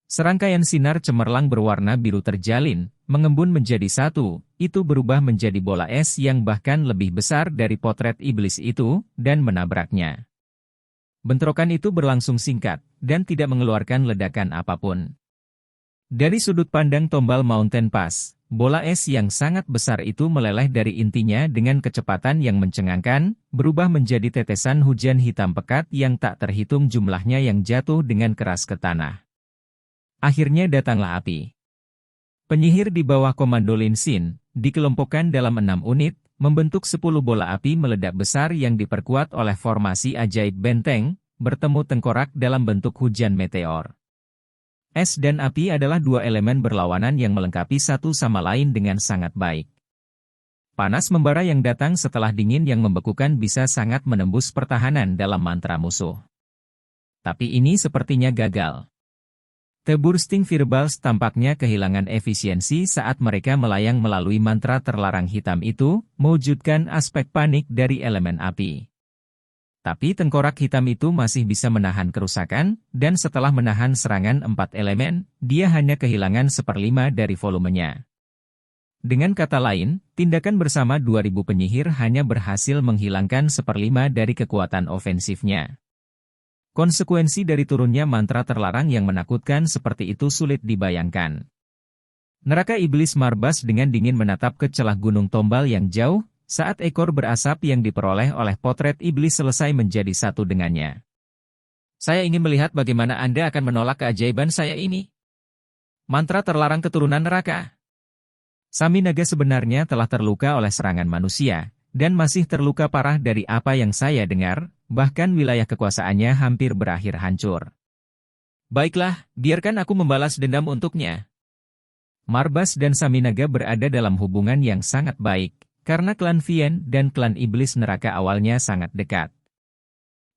Serangkaian sinar cemerlang berwarna biru terjalin, mengembun menjadi satu, itu berubah menjadi bola es yang bahkan lebih besar dari potret iblis itu, dan menabraknya. Bentrokan itu berlangsung singkat, dan tidak mengeluarkan ledakan apapun. Dari sudut pandang Tombal Mountain Pass, bola es yang sangat besar itu meleleh dari intinya dengan kecepatan yang mencengangkan, berubah menjadi tetesan hujan hitam pekat yang tak terhitung jumlahnya yang jatuh dengan keras ke tanah. Akhirnya datanglah api. Penyihir di bawah komando Lin Xin, dikelompokkan dalam 6 unit, membentuk 10 bola api meledak besar yang diperkuat oleh formasi ajaib benteng, bertemu tengkorak dalam bentuk hujan meteor. Es dan api adalah dua elemen berlawanan yang melengkapi satu sama lain dengan sangat baik. Panas membara yang datang setelah dingin yang membekukan bisa sangat menembus pertahanan dalam mantra musuh. Tapi ini sepertinya gagal. The Bursting Fireballs tampaknya kehilangan efisiensi saat mereka melayang melalui mantra terlarang hitam itu, mewujudkan aspek panik dari elemen api. Tapi tengkorak hitam itu masih bisa menahan kerusakan, dan setelah menahan serangan 4 elemen, dia hanya kehilangan 1/5 dari volumenya. Dengan kata lain, tindakan bersama 2000 penyihir hanya berhasil menghilangkan 1/5 dari kekuatan ofensifnya. Konsekuensi dari turunnya mantra terlarang yang menakutkan seperti itu sulit dibayangkan. Neraka Iblis Marbas dengan dingin menatap ke celah Gunung Tombal yang jauh, saat ekor berasap yang diperoleh oleh potret iblis selesai menjadi satu dengannya. Saya ingin melihat bagaimana Anda akan menolak keajaiban saya ini. Mantra terlarang keturunan neraka. Sami Naga sebenarnya telah terluka oleh serangan manusia, dan masih terluka parah dari apa yang saya dengar, bahkan wilayah kekuasaannya hampir berakhir hancur. Baiklah, biarkan aku membalas dendam untuknya. Marbas dan Sami Naga berada dalam hubungan yang sangat baik, karena klan Vien dan klan iblis neraka awalnya sangat dekat.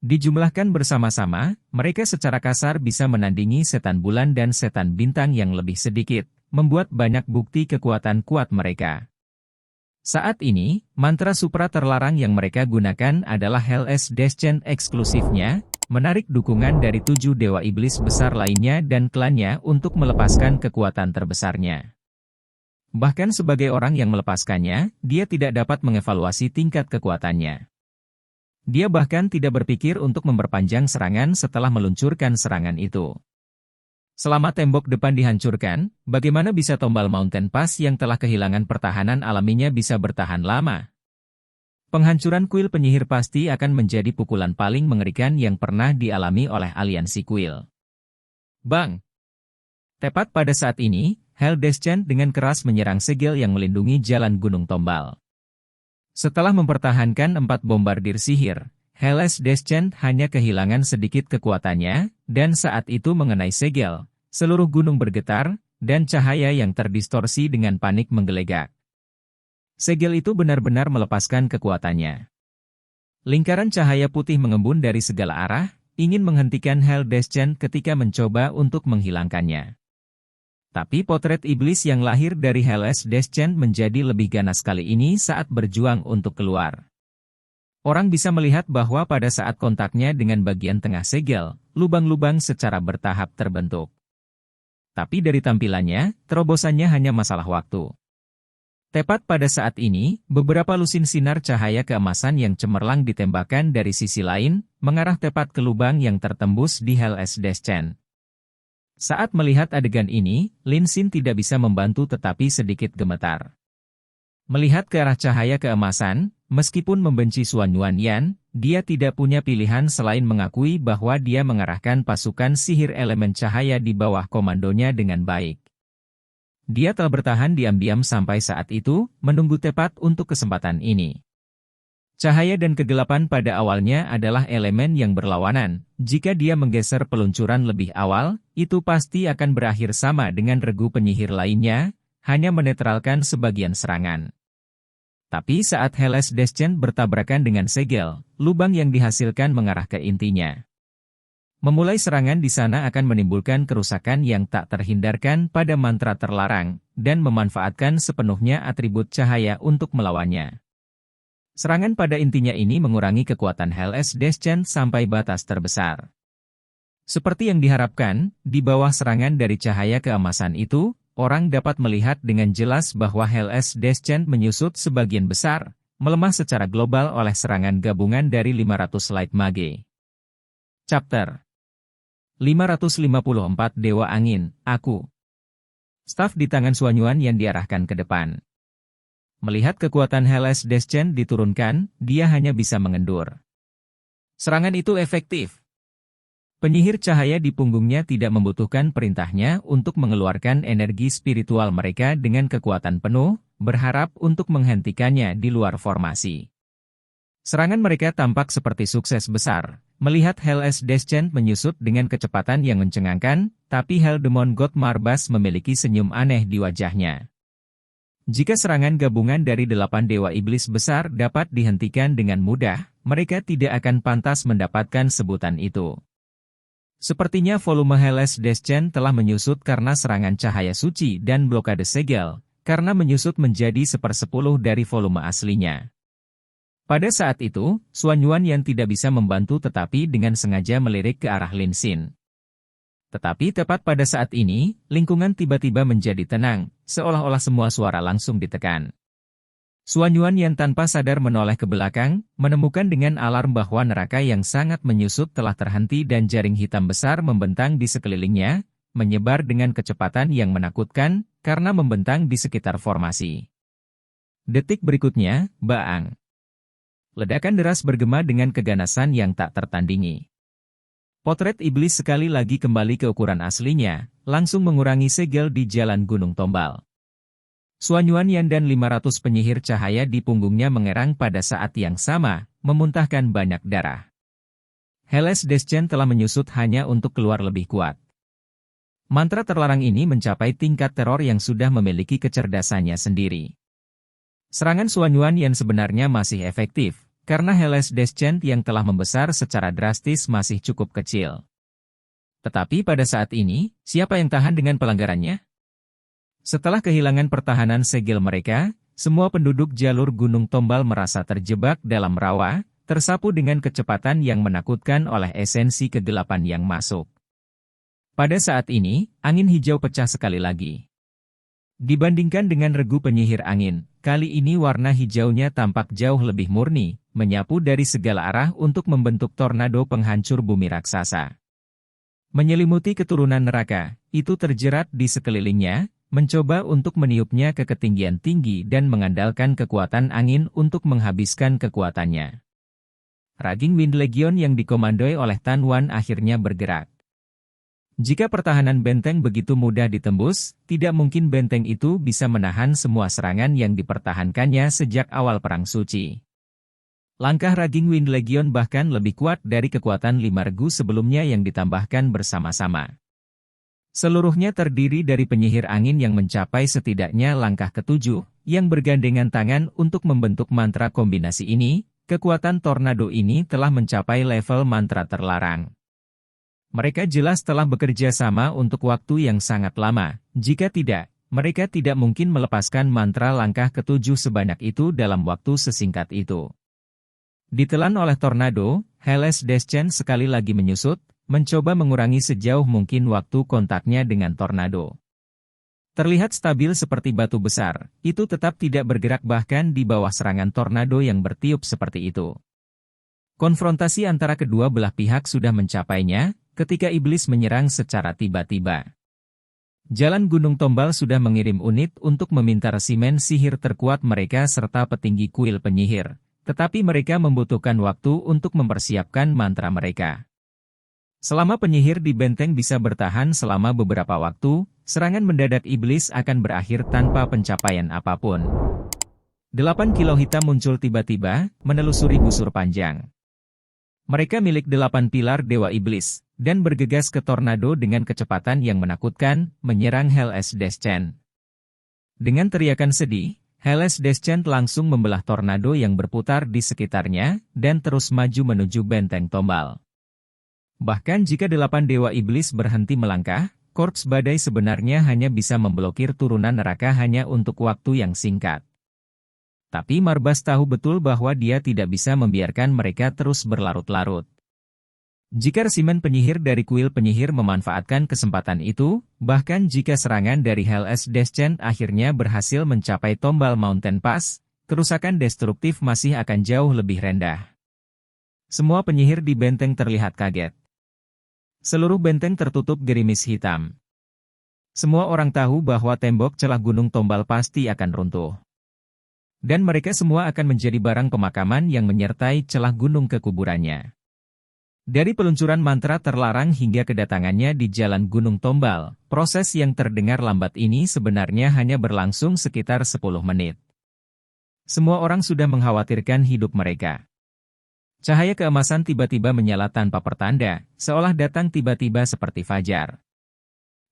Dijumlahkan bersama-sama, mereka secara kasar bisa menandingi setan bulan dan setan bintang yang lebih sedikit, membuat banyak bukti kekuatan kuat mereka. Saat ini, mantra supra terlarang yang mereka gunakan adalah Hell's Descent eksklusifnya, menarik dukungan dari 7 dewa iblis besar lainnya dan klannya untuk melepaskan kekuatan terbesarnya. Bahkan sebagai orang yang melepaskannya, dia tidak dapat mengevaluasi tingkat kekuatannya. Dia bahkan tidak berpikir untuk memperpanjang serangan setelah meluncurkan serangan itu. Selama tembok depan dihancurkan, bagaimana bisa tombal Mountain Pass yang telah kehilangan pertahanan alaminya bisa bertahan lama? Penghancuran kuil penyihir pasti akan menjadi pukulan paling mengerikan yang pernah dialami oleh aliansi kuil. Bang! Tepat pada saat ini, Hell Descent dengan keras menyerang segel yang melindungi jalan Gunung Tombal. Setelah mempertahankan 4 bombardir sihir, Hell's Descent hanya kehilangan sedikit kekuatannya, dan saat itu mengenai segel, seluruh gunung bergetar, dan cahaya yang terdistorsi dengan panik menggelegak. Segel itu benar-benar melepaskan kekuatannya. Lingkaran cahaya putih mengembun dari segala arah, ingin menghentikan Hell Descent ketika mencoba untuk menghilangkannya. Tapi potret iblis yang lahir dari Hell's Descent menjadi lebih ganas kali ini saat berjuang untuk keluar. Orang bisa melihat bahwa pada saat kontaknya dengan bagian tengah segel, lubang-lubang secara bertahap terbentuk. Tapi dari tampilannya, terobosannya hanya masalah waktu. Tepat pada saat ini, beberapa lusin sinar cahaya keemasan yang cemerlang ditembakkan dari sisi lain, mengarah tepat ke lubang yang tertembus di Hell's Descent. Saat melihat adegan ini, Lin Xin tidak bisa membantu tetapi sedikit gemetar. Melihat ke arah cahaya keemasan, meskipun membenci Xuan Yuanyan, dia tidak punya pilihan selain mengakui bahwa dia mengarahkan pasukan sihir elemen cahaya di bawah komandonya dengan baik. Dia telah bertahan diam-diam sampai saat itu, menunggu tepat untuk kesempatan ini. Cahaya dan kegelapan pada awalnya adalah elemen yang berlawanan. Jika dia menggeser peluncuran lebih awal, itu pasti akan berakhir sama dengan regu penyihir lainnya, hanya menetralkan sebagian serangan. Tapi saat Hell's Descent bertabrakan dengan segel, lubang yang dihasilkan mengarah ke intinya. Memulai serangan di sana akan menimbulkan kerusakan yang tak terhindarkan pada mantra terlarang, dan memanfaatkan sepenuhnya atribut cahaya untuk melawannya. Serangan pada intinya ini mengurangi kekuatan Hell's Descent sampai batas terbesar. Seperti yang diharapkan, di bawah serangan dari cahaya keemasan itu, orang dapat melihat dengan jelas bahwa Hell's Descent menyusut sebagian besar, melemah secara global oleh serangan gabungan dari 500 Light Mage. Chapter 554 Dewa Angin, Aku. Staf di tangan Xuan Yuan yang diarahkan ke depan. Melihat kekuatan Hell's Descent diturunkan, dia hanya bisa mengendur. Serangan itu efektif. Penyihir cahaya di punggungnya tidak membutuhkan perintahnya untuk mengeluarkan energi spiritual mereka dengan kekuatan penuh, berharap untuk menghentikannya di luar formasi. Serangan mereka tampak seperti sukses besar. Melihat Hell's Descent menyusut dengan kecepatan yang mencengangkan, tapi Hell Demon God Marbas memiliki senyum aneh di wajahnya. Jika serangan gabungan dari 8 dewa iblis besar dapat dihentikan dengan mudah, mereka tidak akan pantas mendapatkan sebutan itu. Sepertinya volume Hell's Descent telah menyusut karena serangan cahaya suci dan blokade segel, karena menyusut menjadi 1/10 dari volume aslinya. Pada saat itu, Xuan Yuan yang tidak bisa membantu tetapi dengan sengaja melirik ke arah Lin Xin. Tetapi tepat pada saat ini, lingkungan tiba-tiba menjadi tenang, seolah-olah semua suara langsung ditekan. Xuan Yuan yang tanpa sadar menoleh ke belakang, menemukan dengan alarm bahwa neraka yang sangat menyusut telah terhenti dan jaring hitam besar membentang di sekelilingnya, menyebar dengan kecepatan yang menakutkan, karena membentang di sekitar formasi. Detik berikutnya, baang. Ledakan deras bergema dengan keganasan yang tak tertandingi. Potret iblis sekali lagi kembali ke ukuran aslinya, langsung mengurangi segel di jalan Gunung Tombal. Xuan Yuanyan dan 500 penyihir cahaya di punggungnya mengerang pada saat yang sama, memuntahkan banyak darah. Hell's Descent telah menyusut hanya untuk keluar lebih kuat. Mantra terlarang ini mencapai tingkat teror yang sudah memiliki kecerdasannya sendiri. Serangan Xuan Yuanyan sebenarnya masih efektif, karena Hell's Descent yang telah membesar secara drastis masih cukup kecil. Tetapi pada saat ini, siapa yang tahan dengan pelanggarannya? Setelah kehilangan pertahanan segel mereka, semua penduduk jalur Gunung Tombal merasa terjebak dalam rawa, tersapu dengan kecepatan yang menakutkan oleh esensi kegelapan yang masuk. Pada saat ini, angin hijau pecah sekali lagi. Dibandingkan dengan regu penyihir angin, kali ini warna hijaunya tampak jauh lebih murni, menyapu dari segala arah untuk membentuk tornado penghancur bumi raksasa. Menyelimuti keturunan neraka, itu terjerat di sekelilingnya, mencoba untuk meniupnya ke ketinggian tinggi dan mengandalkan kekuatan angin untuk menghabiskan kekuatannya. Raging Wind Legion yang dikomandoi oleh Tan Wan akhirnya bergerak. Jika pertahanan benteng begitu mudah ditembus, tidak mungkin benteng itu bisa menahan semua serangan yang dipertahankannya sejak awal Perang Suci. Langkah Raging Wind Legion bahkan lebih kuat dari kekuatan 5 regu sebelumnya yang ditambahkan bersama-sama. Seluruhnya terdiri dari penyihir angin yang mencapai setidaknya langkah ke-7, yang bergandengan tangan untuk membentuk mantra kombinasi ini. Kekuatan tornado ini telah mencapai level mantra terlarang. Mereka jelas telah bekerja sama untuk waktu yang sangat lama, jika tidak, mereka tidak mungkin melepaskan mantra langkah ke-7 sebanyak itu dalam waktu sesingkat itu. Ditelan oleh tornado, Hellas Deschanel sekali lagi menyusut, mencoba mengurangi sejauh mungkin waktu kontaknya dengan tornado. Terlihat stabil seperti batu besar, itu tetap tidak bergerak bahkan di bawah serangan tornado yang bertiup seperti itu. Konfrontasi antara kedua belah pihak sudah mencapainya, ketika iblis menyerang secara tiba-tiba. Jalan Gunung Tombal sudah mengirim unit untuk meminta resimen sihir terkuat mereka serta petinggi kuil penyihir, tetapi mereka membutuhkan waktu untuk mempersiapkan mantra mereka. Selama penyihir di benteng bisa bertahan selama beberapa waktu, serangan mendadak iblis akan berakhir tanpa pencapaian apapun. 8 kilo hitam muncul tiba-tiba, menelusuri busur panjang. Mereka milik 8 pilar Dewa Iblis, dan bergegas ke tornado dengan kecepatan yang menakutkan, menyerang Hellas Deschanel. Dengan teriakan sedih, Hellas Deschanel langsung membelah tornado yang berputar di sekitarnya, dan terus maju menuju benteng Tombal. Bahkan jika 8 Dewa Iblis berhenti melangkah, korps badai sebenarnya hanya bisa memblokir turunan neraka hanya untuk waktu yang singkat. Tapi Marbas tahu betul bahwa dia tidak bisa membiarkan mereka terus berlarut-larut. Jika resimen penyihir dari kuil penyihir memanfaatkan kesempatan itu, bahkan jika serangan dari Hellas Deschanel akhirnya berhasil mencapai Tombal Mountain Pass, kerusakan destruktif masih akan jauh lebih rendah. Semua penyihir di benteng terlihat kaget. Seluruh benteng tertutup gerimis hitam. Semua orang tahu bahwa tembok celah Gunung Tombal pasti akan runtuh. Dan mereka semua akan menjadi barang pemakaman yang menyertai celah gunung ke kuburannya. Dari peluncuran mantra terlarang hingga kedatangannya di jalan Gunung Tombal, proses yang terdengar lambat ini sebenarnya hanya berlangsung sekitar 10 menit. Semua orang sudah mengkhawatirkan hidup mereka. Cahaya keemasan tiba-tiba menyala tanpa pertanda, seolah datang tiba-tiba seperti fajar.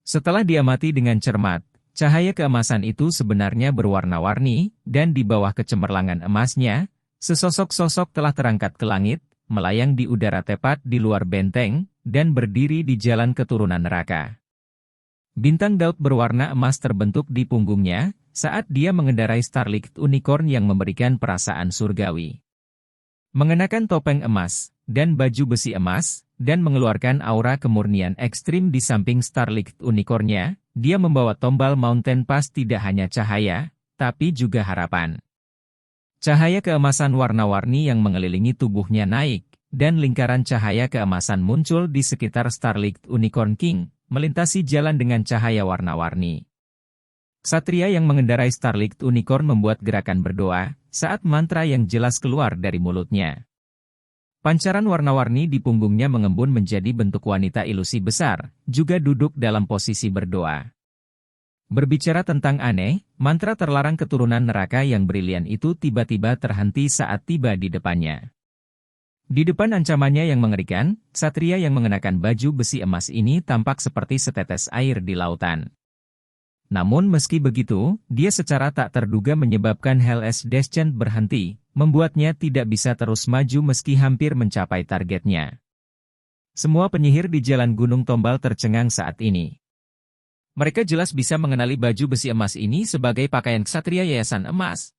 Setelah diamati dengan cermat, cahaya keemasan itu sebenarnya berwarna-warni, dan di bawah kecemerlangan emasnya, sesosok sosok telah terangkat ke langit, melayang di udara tepat di luar benteng, dan berdiri di jalan keturunan neraka. Bintang Daud berwarna emas terbentuk di punggungnya, saat dia mengendarai Starlight Unicorn yang memberikan perasaan surgawi. Mengenakan topeng emas, dan baju besi emas, dan mengeluarkan aura kemurnian ekstrim di samping Starlight Unicorn-nya, dia membawa Tombal Mountain Pass tidak hanya cahaya, tapi juga harapan. Cahaya keemasan warna-warni yang mengelilingi tubuhnya naik, dan lingkaran cahaya keemasan muncul di sekitar Starlight Unicorn King, melintasi jalan dengan cahaya warna-warni. Ksatria yang mengendarai Starlight Unicorn membuat gerakan berdoa, saat mantra yang jelas keluar dari mulutnya. Pancaran warna-warni di punggungnya mengembun menjadi bentuk wanita ilusi besar, juga duduk dalam posisi berdoa. Berbicara tentang aneh, mantra terlarang keturunan neraka yang brilian itu tiba-tiba terhenti saat tiba di depannya. Di depan ancamannya yang mengerikan, Ksatria yang mengenakan baju besi emas ini tampak seperti setetes air di lautan. Namun meski begitu, dia secara tak terduga menyebabkan Hellas Deschanel berhenti, membuatnya tidak bisa terus maju meski hampir mencapai targetnya. Semua penyihir di jalan Gunung Tombal tercengang saat ini. Mereka jelas bisa mengenali baju besi emas ini sebagai pakaian ksatria Yayasan Emas.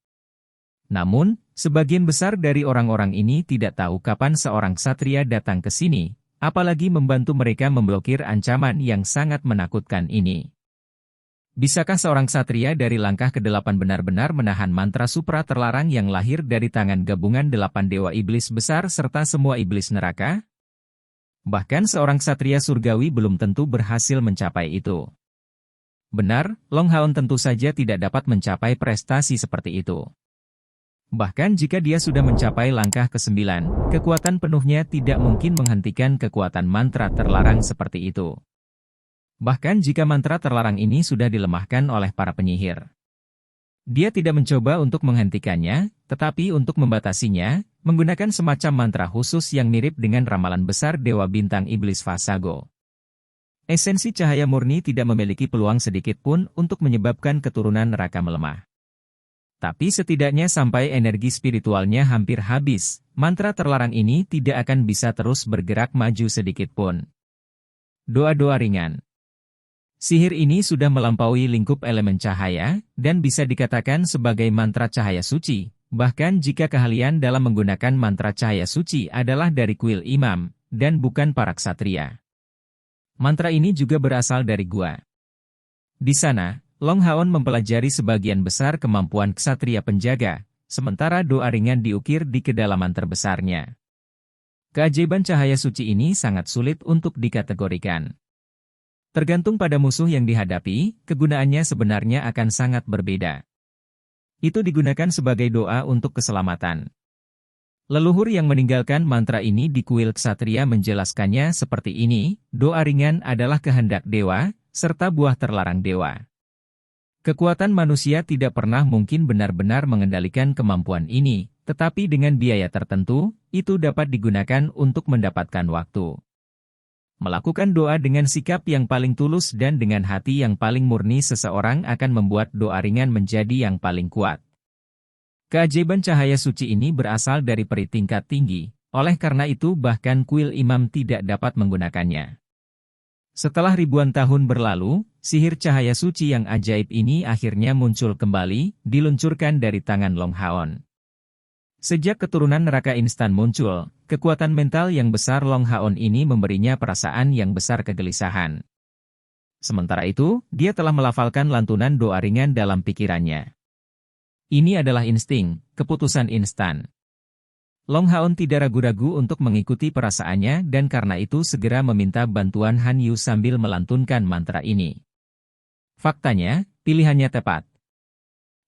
Namun, sebagian besar dari orang-orang ini tidak tahu kapan seorang ksatria datang ke sini, apalagi membantu mereka memblokir ancaman yang sangat menakutkan ini. Bisakah seorang ksatria dari langkah ke-8 benar-benar menahan mantra supra terlarang yang lahir dari tangan gabungan 8 dewa iblis besar serta semua iblis neraka? Bahkan seorang ksatria surgawi belum tentu berhasil mencapai itu. Benar, Long Haon tentu saja tidak dapat mencapai prestasi seperti itu. Bahkan jika dia sudah mencapai langkah ke-9, kekuatan penuhnya tidak mungkin menghentikan kekuatan mantra terlarang seperti itu. Bahkan jika mantra terlarang ini sudah dilemahkan oleh para penyihir. Dia tidak mencoba untuk menghentikannya, tetapi untuk membatasinya, menggunakan semacam mantra khusus yang mirip dengan ramalan besar Dewa Bintang Iblis Vasago. Esensi cahaya murni tidak memiliki peluang sedikit pun untuk menyebabkan keturunan neraka melemah. Tapi setidaknya sampai energi spiritualnya hampir habis, mantra terlarang ini tidak akan bisa terus bergerak maju sedikit pun. Doa-doa ringan. Sihir ini sudah melampaui lingkup elemen cahaya, dan bisa dikatakan sebagai mantra cahaya suci, bahkan jika keahlian dalam menggunakan mantra cahaya suci adalah dari kuil imam, dan bukan para ksatria. Mantra ini juga berasal dari gua. Di sana, Long Haon mempelajari sebagian besar kemampuan ksatria penjaga, sementara doa ringan diukir di kedalaman terbesarnya. Keajaiban cahaya suci ini sangat sulit untuk dikategorikan. Tergantung pada musuh yang dihadapi, kegunaannya sebenarnya akan sangat berbeda. Itu digunakan sebagai doa untuk keselamatan. Leluhur yang meninggalkan mantra ini di kuil ksatria menjelaskannya seperti ini, doa ringan adalah kehendak dewa, serta buah terlarang dewa. Kekuatan manusia tidak pernah mungkin benar-benar mengendalikan kemampuan ini, tetapi dengan biaya tertentu, itu dapat digunakan untuk mendapatkan waktu. Melakukan doa dengan sikap yang paling tulus dan dengan hati yang paling murni seseorang akan membuat doa ringan menjadi yang paling kuat. Keajaiban cahaya suci ini berasal dari peri tingkat tinggi, oleh karena itu bahkan kuil imam tidak dapat menggunakannya. Setelah ribuan tahun berlalu, sihir cahaya suci yang ajaib ini akhirnya muncul kembali, diluncurkan dari tangan Long Haon. Sejak keturunan neraka instan muncul, kekuatan mental yang besar Long Haon ini memberinya perasaan yang besar kegelisahan. Sementara itu, dia telah melafalkan lantunan doa ringan dalam pikirannya. Ini adalah insting, keputusan instan. Long Haon tidak ragu-ragu untuk mengikuti perasaannya dan karena itu segera meminta bantuan Han Yu sambil melantunkan mantra ini. Faktanya, pilihannya tepat.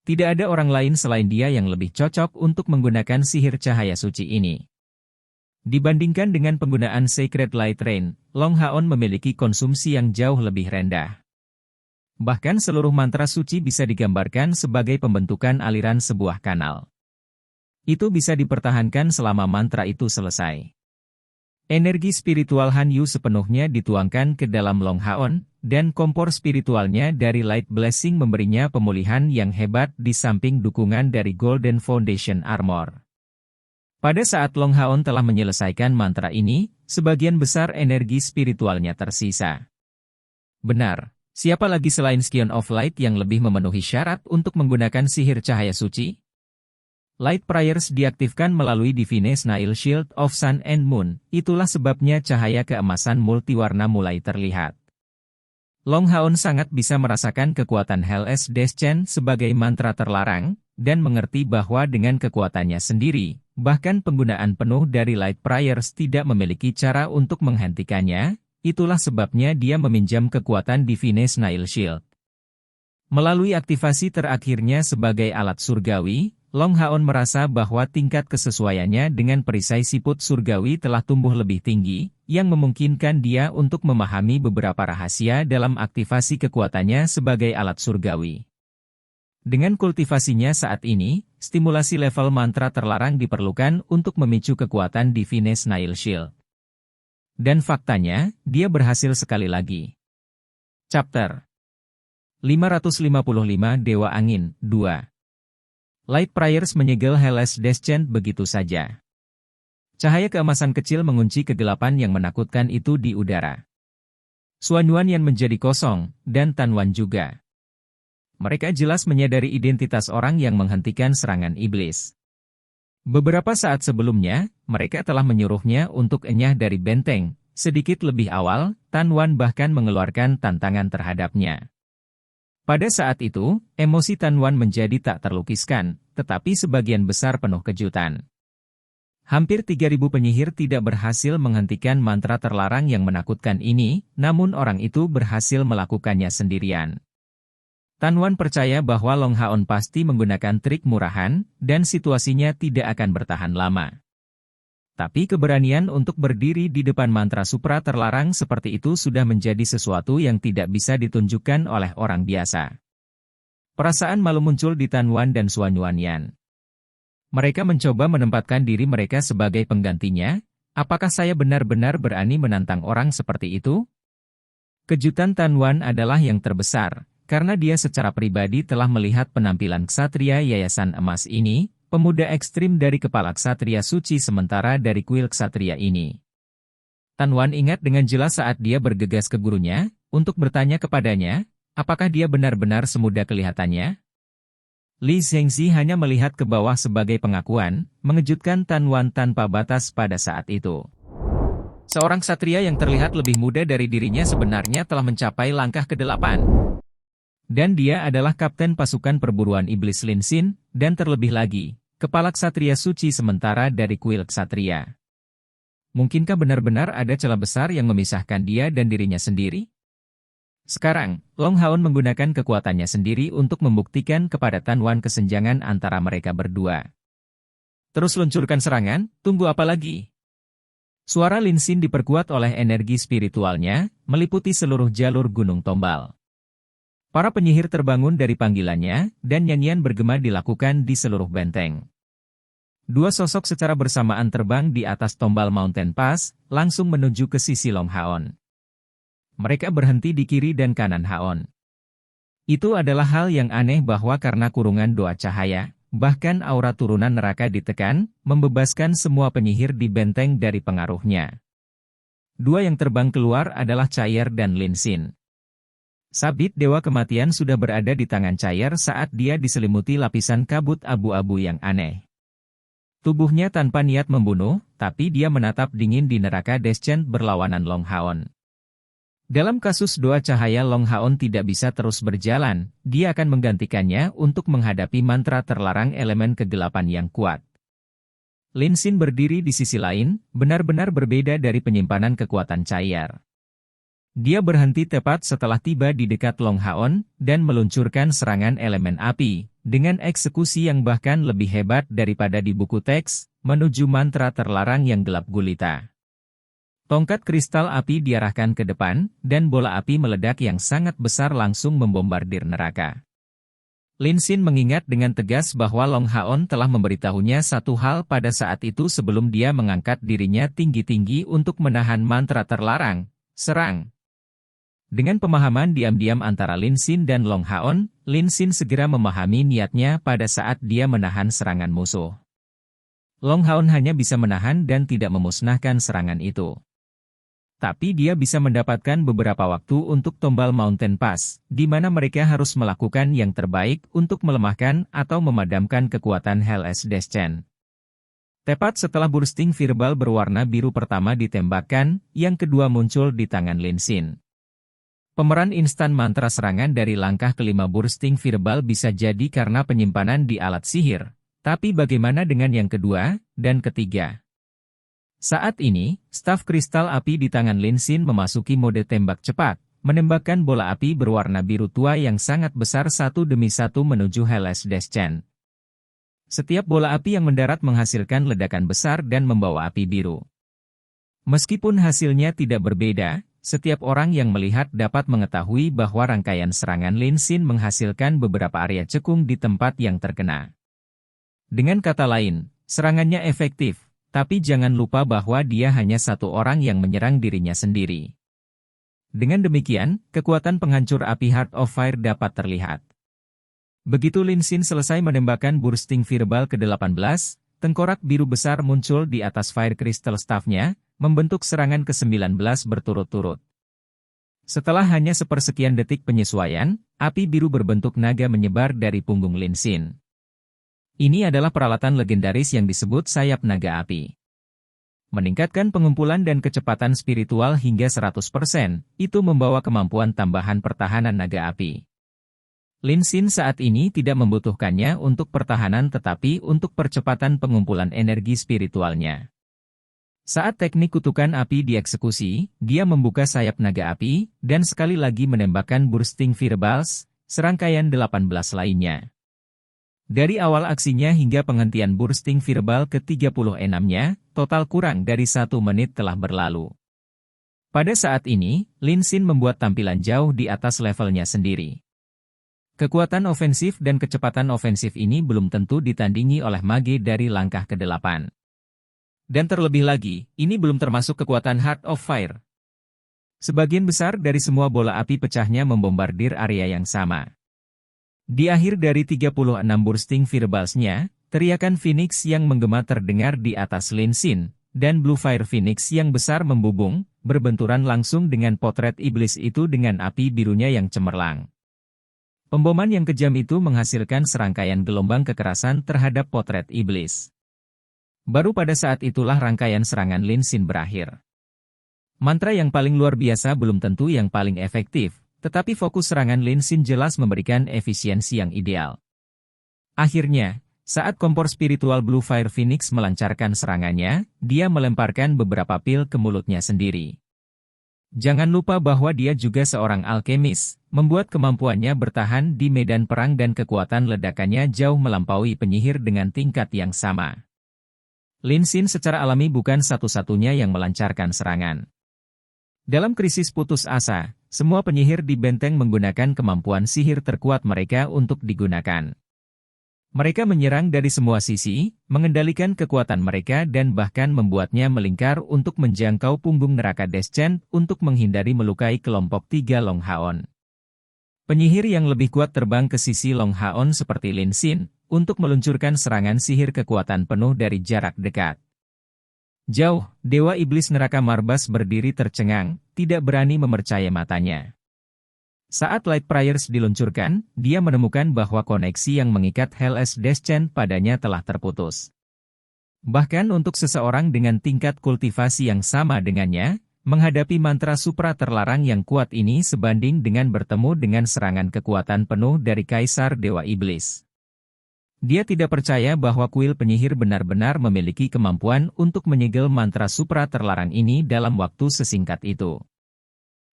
Tidak ada orang lain selain dia yang lebih cocok untuk menggunakan sihir cahaya suci ini. Dibandingkan dengan penggunaan Sacred Light Rain, Long Haon memiliki konsumsi yang jauh lebih rendah. Bahkan seluruh mantra suci bisa digambarkan sebagai pembentukan aliran sebuah kanal. Itu bisa dipertahankan selama mantra itu selesai. Energi spiritual Han Yu sepenuhnya dituangkan ke dalam Long Haon, dan kompor spiritualnya dari Light Blessing memberinya pemulihan yang hebat di samping dukungan dari Golden Foundation Armor. Pada saat Long Haon telah menyelesaikan mantra ini, sebagian besar energi spiritualnya tersisa. Benar, siapa lagi selain Scion of Light yang lebih memenuhi syarat untuk menggunakan sihir cahaya suci? Light Prayers diaktifkan melalui Divine Snail Shield of Sun and Moon, itulah sebabnya cahaya keemasan multiwarna mulai terlihat. Long Haon sangat bisa merasakan kekuatan Hel's Descent sebagai mantra terlarang, dan mengerti bahwa dengan kekuatannya sendiri, bahkan penggunaan penuh dari Light Prayers tidak memiliki cara untuk menghentikannya, itulah sebabnya dia meminjam kekuatan Divine Snail Shield. Melalui aktivasi terakhirnya sebagai alat surgawi, Long Haon merasa bahwa tingkat kesesuaiannya dengan perisai siput surgawi telah tumbuh lebih tinggi, yang memungkinkan dia untuk memahami beberapa rahasia dalam aktivasi kekuatannya sebagai alat surgawi. Dengan kultivasinya saat ini, stimulasi level mantra terlarang diperlukan untuk memicu kekuatan Divine Snail Shield. Dan faktanya, dia berhasil sekali lagi. Chapter 555 Dewa Angin, 2. Light Prayers menyegel Hel's Descent begitu saja. Cahaya keemasan kecil mengunci kegelapan yang menakutkan itu di udara. Xuanyuan yang menjadi kosong, dan Tan Wan juga. Mereka jelas menyadari identitas orang yang menghentikan serangan iblis. Beberapa saat sebelumnya, mereka telah menyuruhnya untuk enyah dari benteng. Sedikit lebih awal, Tan Wan bahkan mengeluarkan tantangan terhadapnya. Pada saat itu, emosi Tan Wan menjadi tak terlukiskan, tetapi sebagian besar penuh kejutan. Hampir 3.000 penyihir tidak berhasil menghentikan mantra terlarang yang menakutkan ini, namun orang itu berhasil melakukannya sendirian. Tan Wan percaya bahwa Long Haon pasti menggunakan trik murahan, dan situasinya tidak akan bertahan lama. Tapi keberanian untuk berdiri di depan mantra supra terlarang seperti itu sudah menjadi sesuatu yang tidak bisa ditunjukkan oleh orang biasa. Perasaan malu muncul di Tan Wan dan Xuanyuan Yan. Mereka mencoba menempatkan diri mereka sebagai penggantinya. Apakah saya benar-benar berani menantang orang seperti itu? Kejutan Tan Wan adalah yang terbesar. Karena dia secara pribadi telah melihat penampilan ksatria Yayasan Emas ini, pemuda ekstrim dari kepala ksatria suci sementara dari kuil ksatria ini. Tan Wan ingat dengan jelas saat dia bergegas ke gurunya, untuk bertanya kepadanya, apakah dia benar-benar semudah kelihatannya? Li Zhengzi hanya melihat ke bawah sebagai pengakuan, mengejutkan Tan Wan tanpa batas pada saat itu. Seorang ksatria yang terlihat lebih muda dari dirinya sebenarnya telah mencapai langkah ke-8. Dan dia adalah kapten pasukan perburuan iblis Lin Xin, dan terlebih lagi, kepala ksatria suci sementara dari kuil ksatria. Mungkinkah benar-benar ada celah besar yang memisahkan dia dan dirinya sendiri? Sekarang, Long Haon menggunakan kekuatannya sendiri untuk membuktikan kepada Tan Wan kesenjangan antara mereka berdua. Terus luncurkan serangan, tunggu apa lagi? Suara Lin Xin diperkuat oleh energi spiritualnya, meliputi seluruh jalur Gunung Tombal. Para penyihir terbangun dari panggilannya, dan nyanyian bergema dilakukan di seluruh benteng. Dua sosok secara bersamaan terbang di atas Tombal Mountain Pass, langsung menuju ke sisi Long Haon. Mereka berhenti di kiri dan kanan Haon. Itu adalah hal yang aneh bahwa karena kurungan doa cahaya, bahkan aura turunan neraka ditekan, membebaskan semua penyihir di benteng dari pengaruhnya. Dua yang terbang keluar adalah Chair dan Lin Xin. Sabit Dewa Kematian sudah berada di tangan Chair saat dia diselimuti lapisan kabut abu-abu yang aneh. Tubuhnya tanpa niat membunuh, tapi dia menatap dingin di neraka Descent berlawanan Long Haon. Dalam kasus doa cahaya Long Haon tidak bisa terus berjalan, dia akan menggantikannya untuk menghadapi mantra terlarang elemen kegelapan yang kuat. Lin Xin berdiri di sisi lain, benar-benar berbeda dari penyimpanan kekuatan Chair. Dia berhenti tepat setelah tiba di dekat Long Haon, dan meluncurkan serangan elemen api, dengan eksekusi yang bahkan lebih hebat daripada di buku teks, menuju mantra terlarang yang gelap gulita. Tongkat kristal api diarahkan ke depan, dan bola api meledak yang sangat besar langsung membombardir neraka. Lin Xin mengingat dengan tegas bahwa Long Haon telah memberitahunya satu hal pada saat itu sebelum dia mengangkat dirinya tinggi-tinggi untuk menahan mantra terlarang, serang. Dengan pemahaman diam-diam antara Lin Xin dan Long Haon, Lin Xin segera memahami niatnya pada saat dia menahan serangan musuh. Long Haon hanya bisa menahan dan tidak memusnahkan serangan itu. Tapi dia bisa mendapatkan beberapa waktu untuk Tombal Mountain Pass, di mana mereka harus melakukan yang terbaik untuk melemahkan atau memadamkan kekuatan Hells Descent. Tepat setelah bursting verbal berwarna biru pertama ditembakkan, yang kedua muncul di tangan Lin Xin. Pemeran instan mantra serangan dari langkah kelima bursting verbal bisa jadi karena penyimpanan di alat sihir. Tapi bagaimana dengan yang kedua dan ketiga? Saat ini, staf kristal api di tangan Lin Xin memasuki mode tembak cepat, menembakkan bola api berwarna biru tua yang sangat besar satu demi satu menuju Hells Descent. Setiap bola api yang mendarat menghasilkan ledakan besar dan membawa api biru. Meskipun hasilnya tidak berbeda, setiap orang yang melihat dapat mengetahui bahwa rangkaian serangan Lin Xin menghasilkan beberapa area cekung di tempat yang terkena. Dengan kata lain, serangannya efektif, tapi jangan lupa bahwa dia hanya satu orang yang menyerang dirinya sendiri. Dengan demikian, kekuatan penghancur api Heart of Fire dapat terlihat. Begitu Lin Xin selesai menembakkan bursting verbal ke-18, tengkorak biru besar muncul di atas Fire Crystal Staff-nya, membentuk serangan ke-19 berturut-turut. Setelah hanya sepersekian detik penyesuaian, api biru berbentuk naga menyebar dari punggung Lin Xin. Ini adalah peralatan legendaris yang disebut sayap naga api. Meningkatkan pengumpulan dan kecepatan spiritual hingga 100%, itu membawa kemampuan tambahan pertahanan naga api. Lin Xin saat ini tidak membutuhkannya untuk pertahanan tetapi untuk percepatan pengumpulan energi spiritualnya. Saat teknik kutukan api dieksekusi, dia membuka sayap naga api, dan sekali lagi menembakkan bursting fireballs, serangkaian 18 lainnya. Dari awal aksinya hingga penghentian bursting fireball ke-36-nya, total kurang dari 1 menit telah berlalu. Pada saat ini, Lin Xin membuat tampilan jauh di atas levelnya sendiri. Kekuatan ofensif dan kecepatan ofensif ini belum tentu ditandingi oleh mage dari langkah ke-8. Dan terlebih lagi, ini belum termasuk kekuatan Heart of Fire. Sebagian besar dari semua bola api pecahnya membombardir area yang sama. Di akhir dari 36 bursting fireballs-nya, teriakan Phoenix yang menggema terdengar di atas Lin Xin, dan Blue Fire Phoenix yang besar membubung, berbenturan langsung dengan potret iblis itu dengan api birunya yang cemerlang. Pemboman yang kejam itu menghasilkan serangkaian gelombang kekerasan terhadap potret iblis. Baru pada saat itulah rangkaian serangan Lin Xin berakhir. Mantra yang paling luar biasa belum tentu yang paling efektif, tetapi fokus serangan Lin Xin jelas memberikan efisiensi yang ideal. Akhirnya, saat kompor spiritual Blue Fire Phoenix melancarkan serangannya, dia melemparkan beberapa pil ke mulutnya sendiri. Jangan lupa bahwa dia juga seorang alkemis, membuat kemampuannya bertahan di medan perang dan kekuatan ledakannya jauh melampaui penyihir dengan tingkat yang sama. Lin Xin secara alami bukan satu-satunya yang melancarkan serangan. Dalam krisis putus asa, semua penyihir di benteng menggunakan kemampuan sihir terkuat mereka untuk digunakan. Mereka menyerang dari semua sisi, mengendalikan kekuatan mereka dan bahkan membuatnya melingkar untuk menjangkau punggung neraka Descent untuk menghindari melukai kelompok 3 Long Haon. Penyihir yang lebih kuat terbang ke sisi Long Haon seperti Lin Xin, untuk meluncurkan serangan sihir kekuatan penuh dari jarak dekat. Jauh, Dewa Iblis Neraka Marbas berdiri tercengang, tidak berani mempercayai matanya. Saat Light Prayers diluncurkan, dia menemukan bahwa koneksi yang mengikat Hellas Descent padanya telah terputus. Bahkan untuk seseorang dengan tingkat kultivasi yang sama dengannya, menghadapi mantra supra terlarang yang kuat ini sebanding dengan bertemu dengan serangan kekuatan penuh dari Kaisar Dewa Iblis. Dia tidak percaya bahwa kuil penyihir benar-benar memiliki kemampuan untuk menyegel mantra supra terlarang ini dalam waktu sesingkat itu.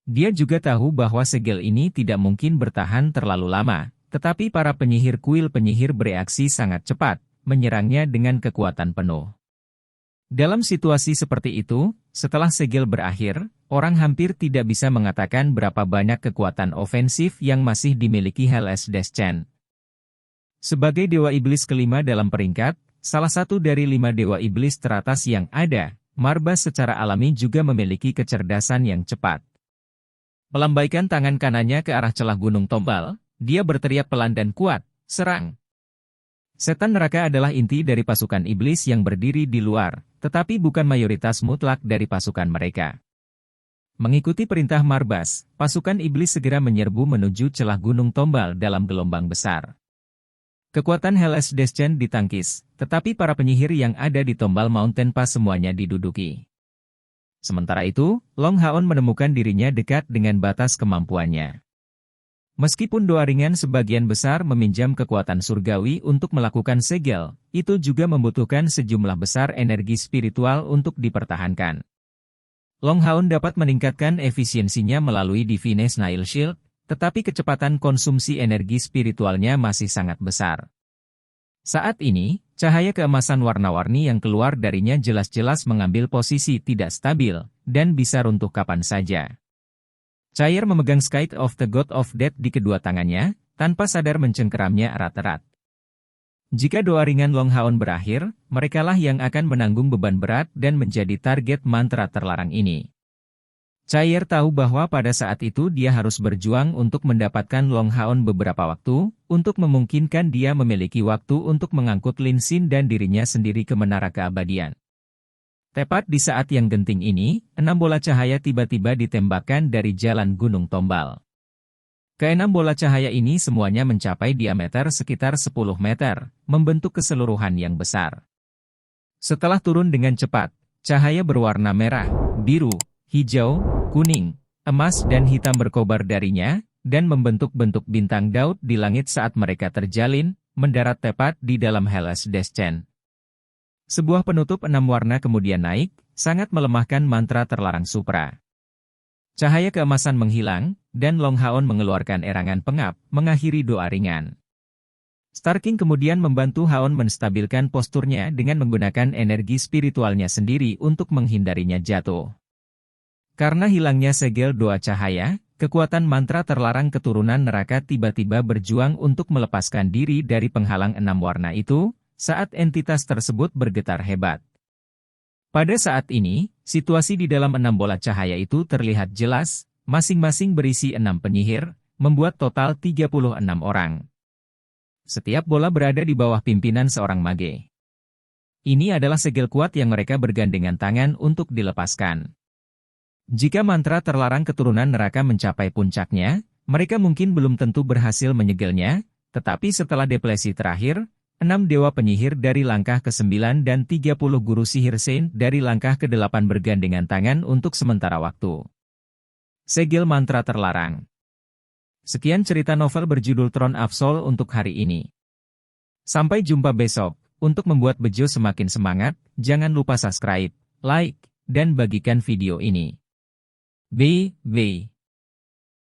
Dia juga tahu bahwa segel ini tidak mungkin bertahan terlalu lama, tetapi para penyihir kuil penyihir bereaksi sangat cepat, menyerangnya dengan kekuatan penuh. Dalam situasi seperti itu, setelah segel berakhir, orang hampir tidak bisa mengatakan berapa banyak kekuatan ofensif yang masih dimiliki Hellas Descent. Sebagai Dewa Iblis kelima dalam peringkat, salah satu dari 5 Dewa Iblis teratas yang ada, Marbas secara alami juga memiliki kecerdasan yang cepat. Melambaikan tangan kanannya ke arah celah Gunung Tombal, dia berteriak pelan dan kuat, serang. Setan neraka adalah inti dari pasukan iblis yang berdiri di luar, tetapi bukan mayoritas mutlak dari pasukan mereka. Mengikuti perintah Marbas, pasukan iblis segera menyerbu menuju celah Gunung Tombal dalam gelombang besar. Kekuatan Hellas Descent ditangkis, tetapi para penyihir yang ada di Tombal Mountain Pass semuanya diduduki. Sementara itu, Long Haon menemukan dirinya dekat dengan batas kemampuannya. Meskipun doa ringan sebagian besar meminjam kekuatan surgawi untuk melakukan segel, itu juga membutuhkan sejumlah besar energi spiritual untuk dipertahankan. Long Haon dapat meningkatkan efisiensinya melalui Divine Snail Shield, tetapi kecepatan konsumsi energi spiritualnya masih sangat besar. Saat ini, cahaya keemasan warna-warni yang keluar darinya jelas-jelas mengambil posisi tidak stabil, dan bisa runtuh kapan saja. Cair memegang Scythe of the God of Death di kedua tangannya, tanpa sadar mencengkeramnya erat-erat. Jika doa ringan Long Haon berakhir, merekalah yang akan menanggung beban berat dan menjadi target mantra terlarang ini. Cair tahu bahwa pada saat itu dia harus berjuang untuk mendapatkan Long Haon beberapa waktu, untuk memungkinkan dia memiliki waktu untuk mengangkut Lin Xin dan dirinya sendiri ke menara keabadian. Tepat di saat yang genting ini, 6 bola cahaya tiba-tiba ditembakkan dari jalan Gunung Tombal. Keenam bola cahaya ini semuanya mencapai diameter sekitar 10 meter, membentuk keseluruhan yang besar. Setelah turun dengan cepat, cahaya berwarna merah, biru, hijau, kuning, emas dan hitam berkobar darinya, dan membentuk bentuk bintang Daud di langit saat mereka terjalin, mendarat tepat di dalam Hellas Deschen. Sebuah penutup 6 warna kemudian naik, sangat melemahkan mantra terlarang Supra. Cahaya keemasan menghilang, dan Long Haon mengeluarkan erangan pengap, mengakhiri doa ringan. Star King kemudian membantu Haon menstabilkan posturnya dengan menggunakan energi spiritualnya sendiri untuk menghindarinya jatuh. Karena hilangnya segel doa cahaya, kekuatan mantra terlarang keturunan neraka tiba-tiba berjuang untuk melepaskan diri dari penghalang 6 warna itu, saat entitas tersebut bergetar hebat. Pada saat ini, situasi di dalam 6 bola cahaya itu terlihat jelas, masing-masing berisi 6 penyihir, membuat total 36 orang. Setiap bola berada di bawah pimpinan seorang mage. Ini adalah segel kuat yang mereka bergandengan tangan untuk dilepaskan. Jika mantra terlarang keturunan neraka mencapai puncaknya, mereka mungkin belum tentu berhasil menyegelnya, tetapi setelah depresi terakhir, 6 dewa penyihir dari langkah ke-9 dan 30 guru sihir Saint dari langkah ke-8 bergandengan tangan untuk sementara waktu. Segel mantra terlarang. Sekian cerita novel berjudul Throne of Soul untuk hari ini. Sampai jumpa besok. Untuk membuat Bejo semakin semangat, jangan lupa subscribe, like, dan bagikan video ini. BB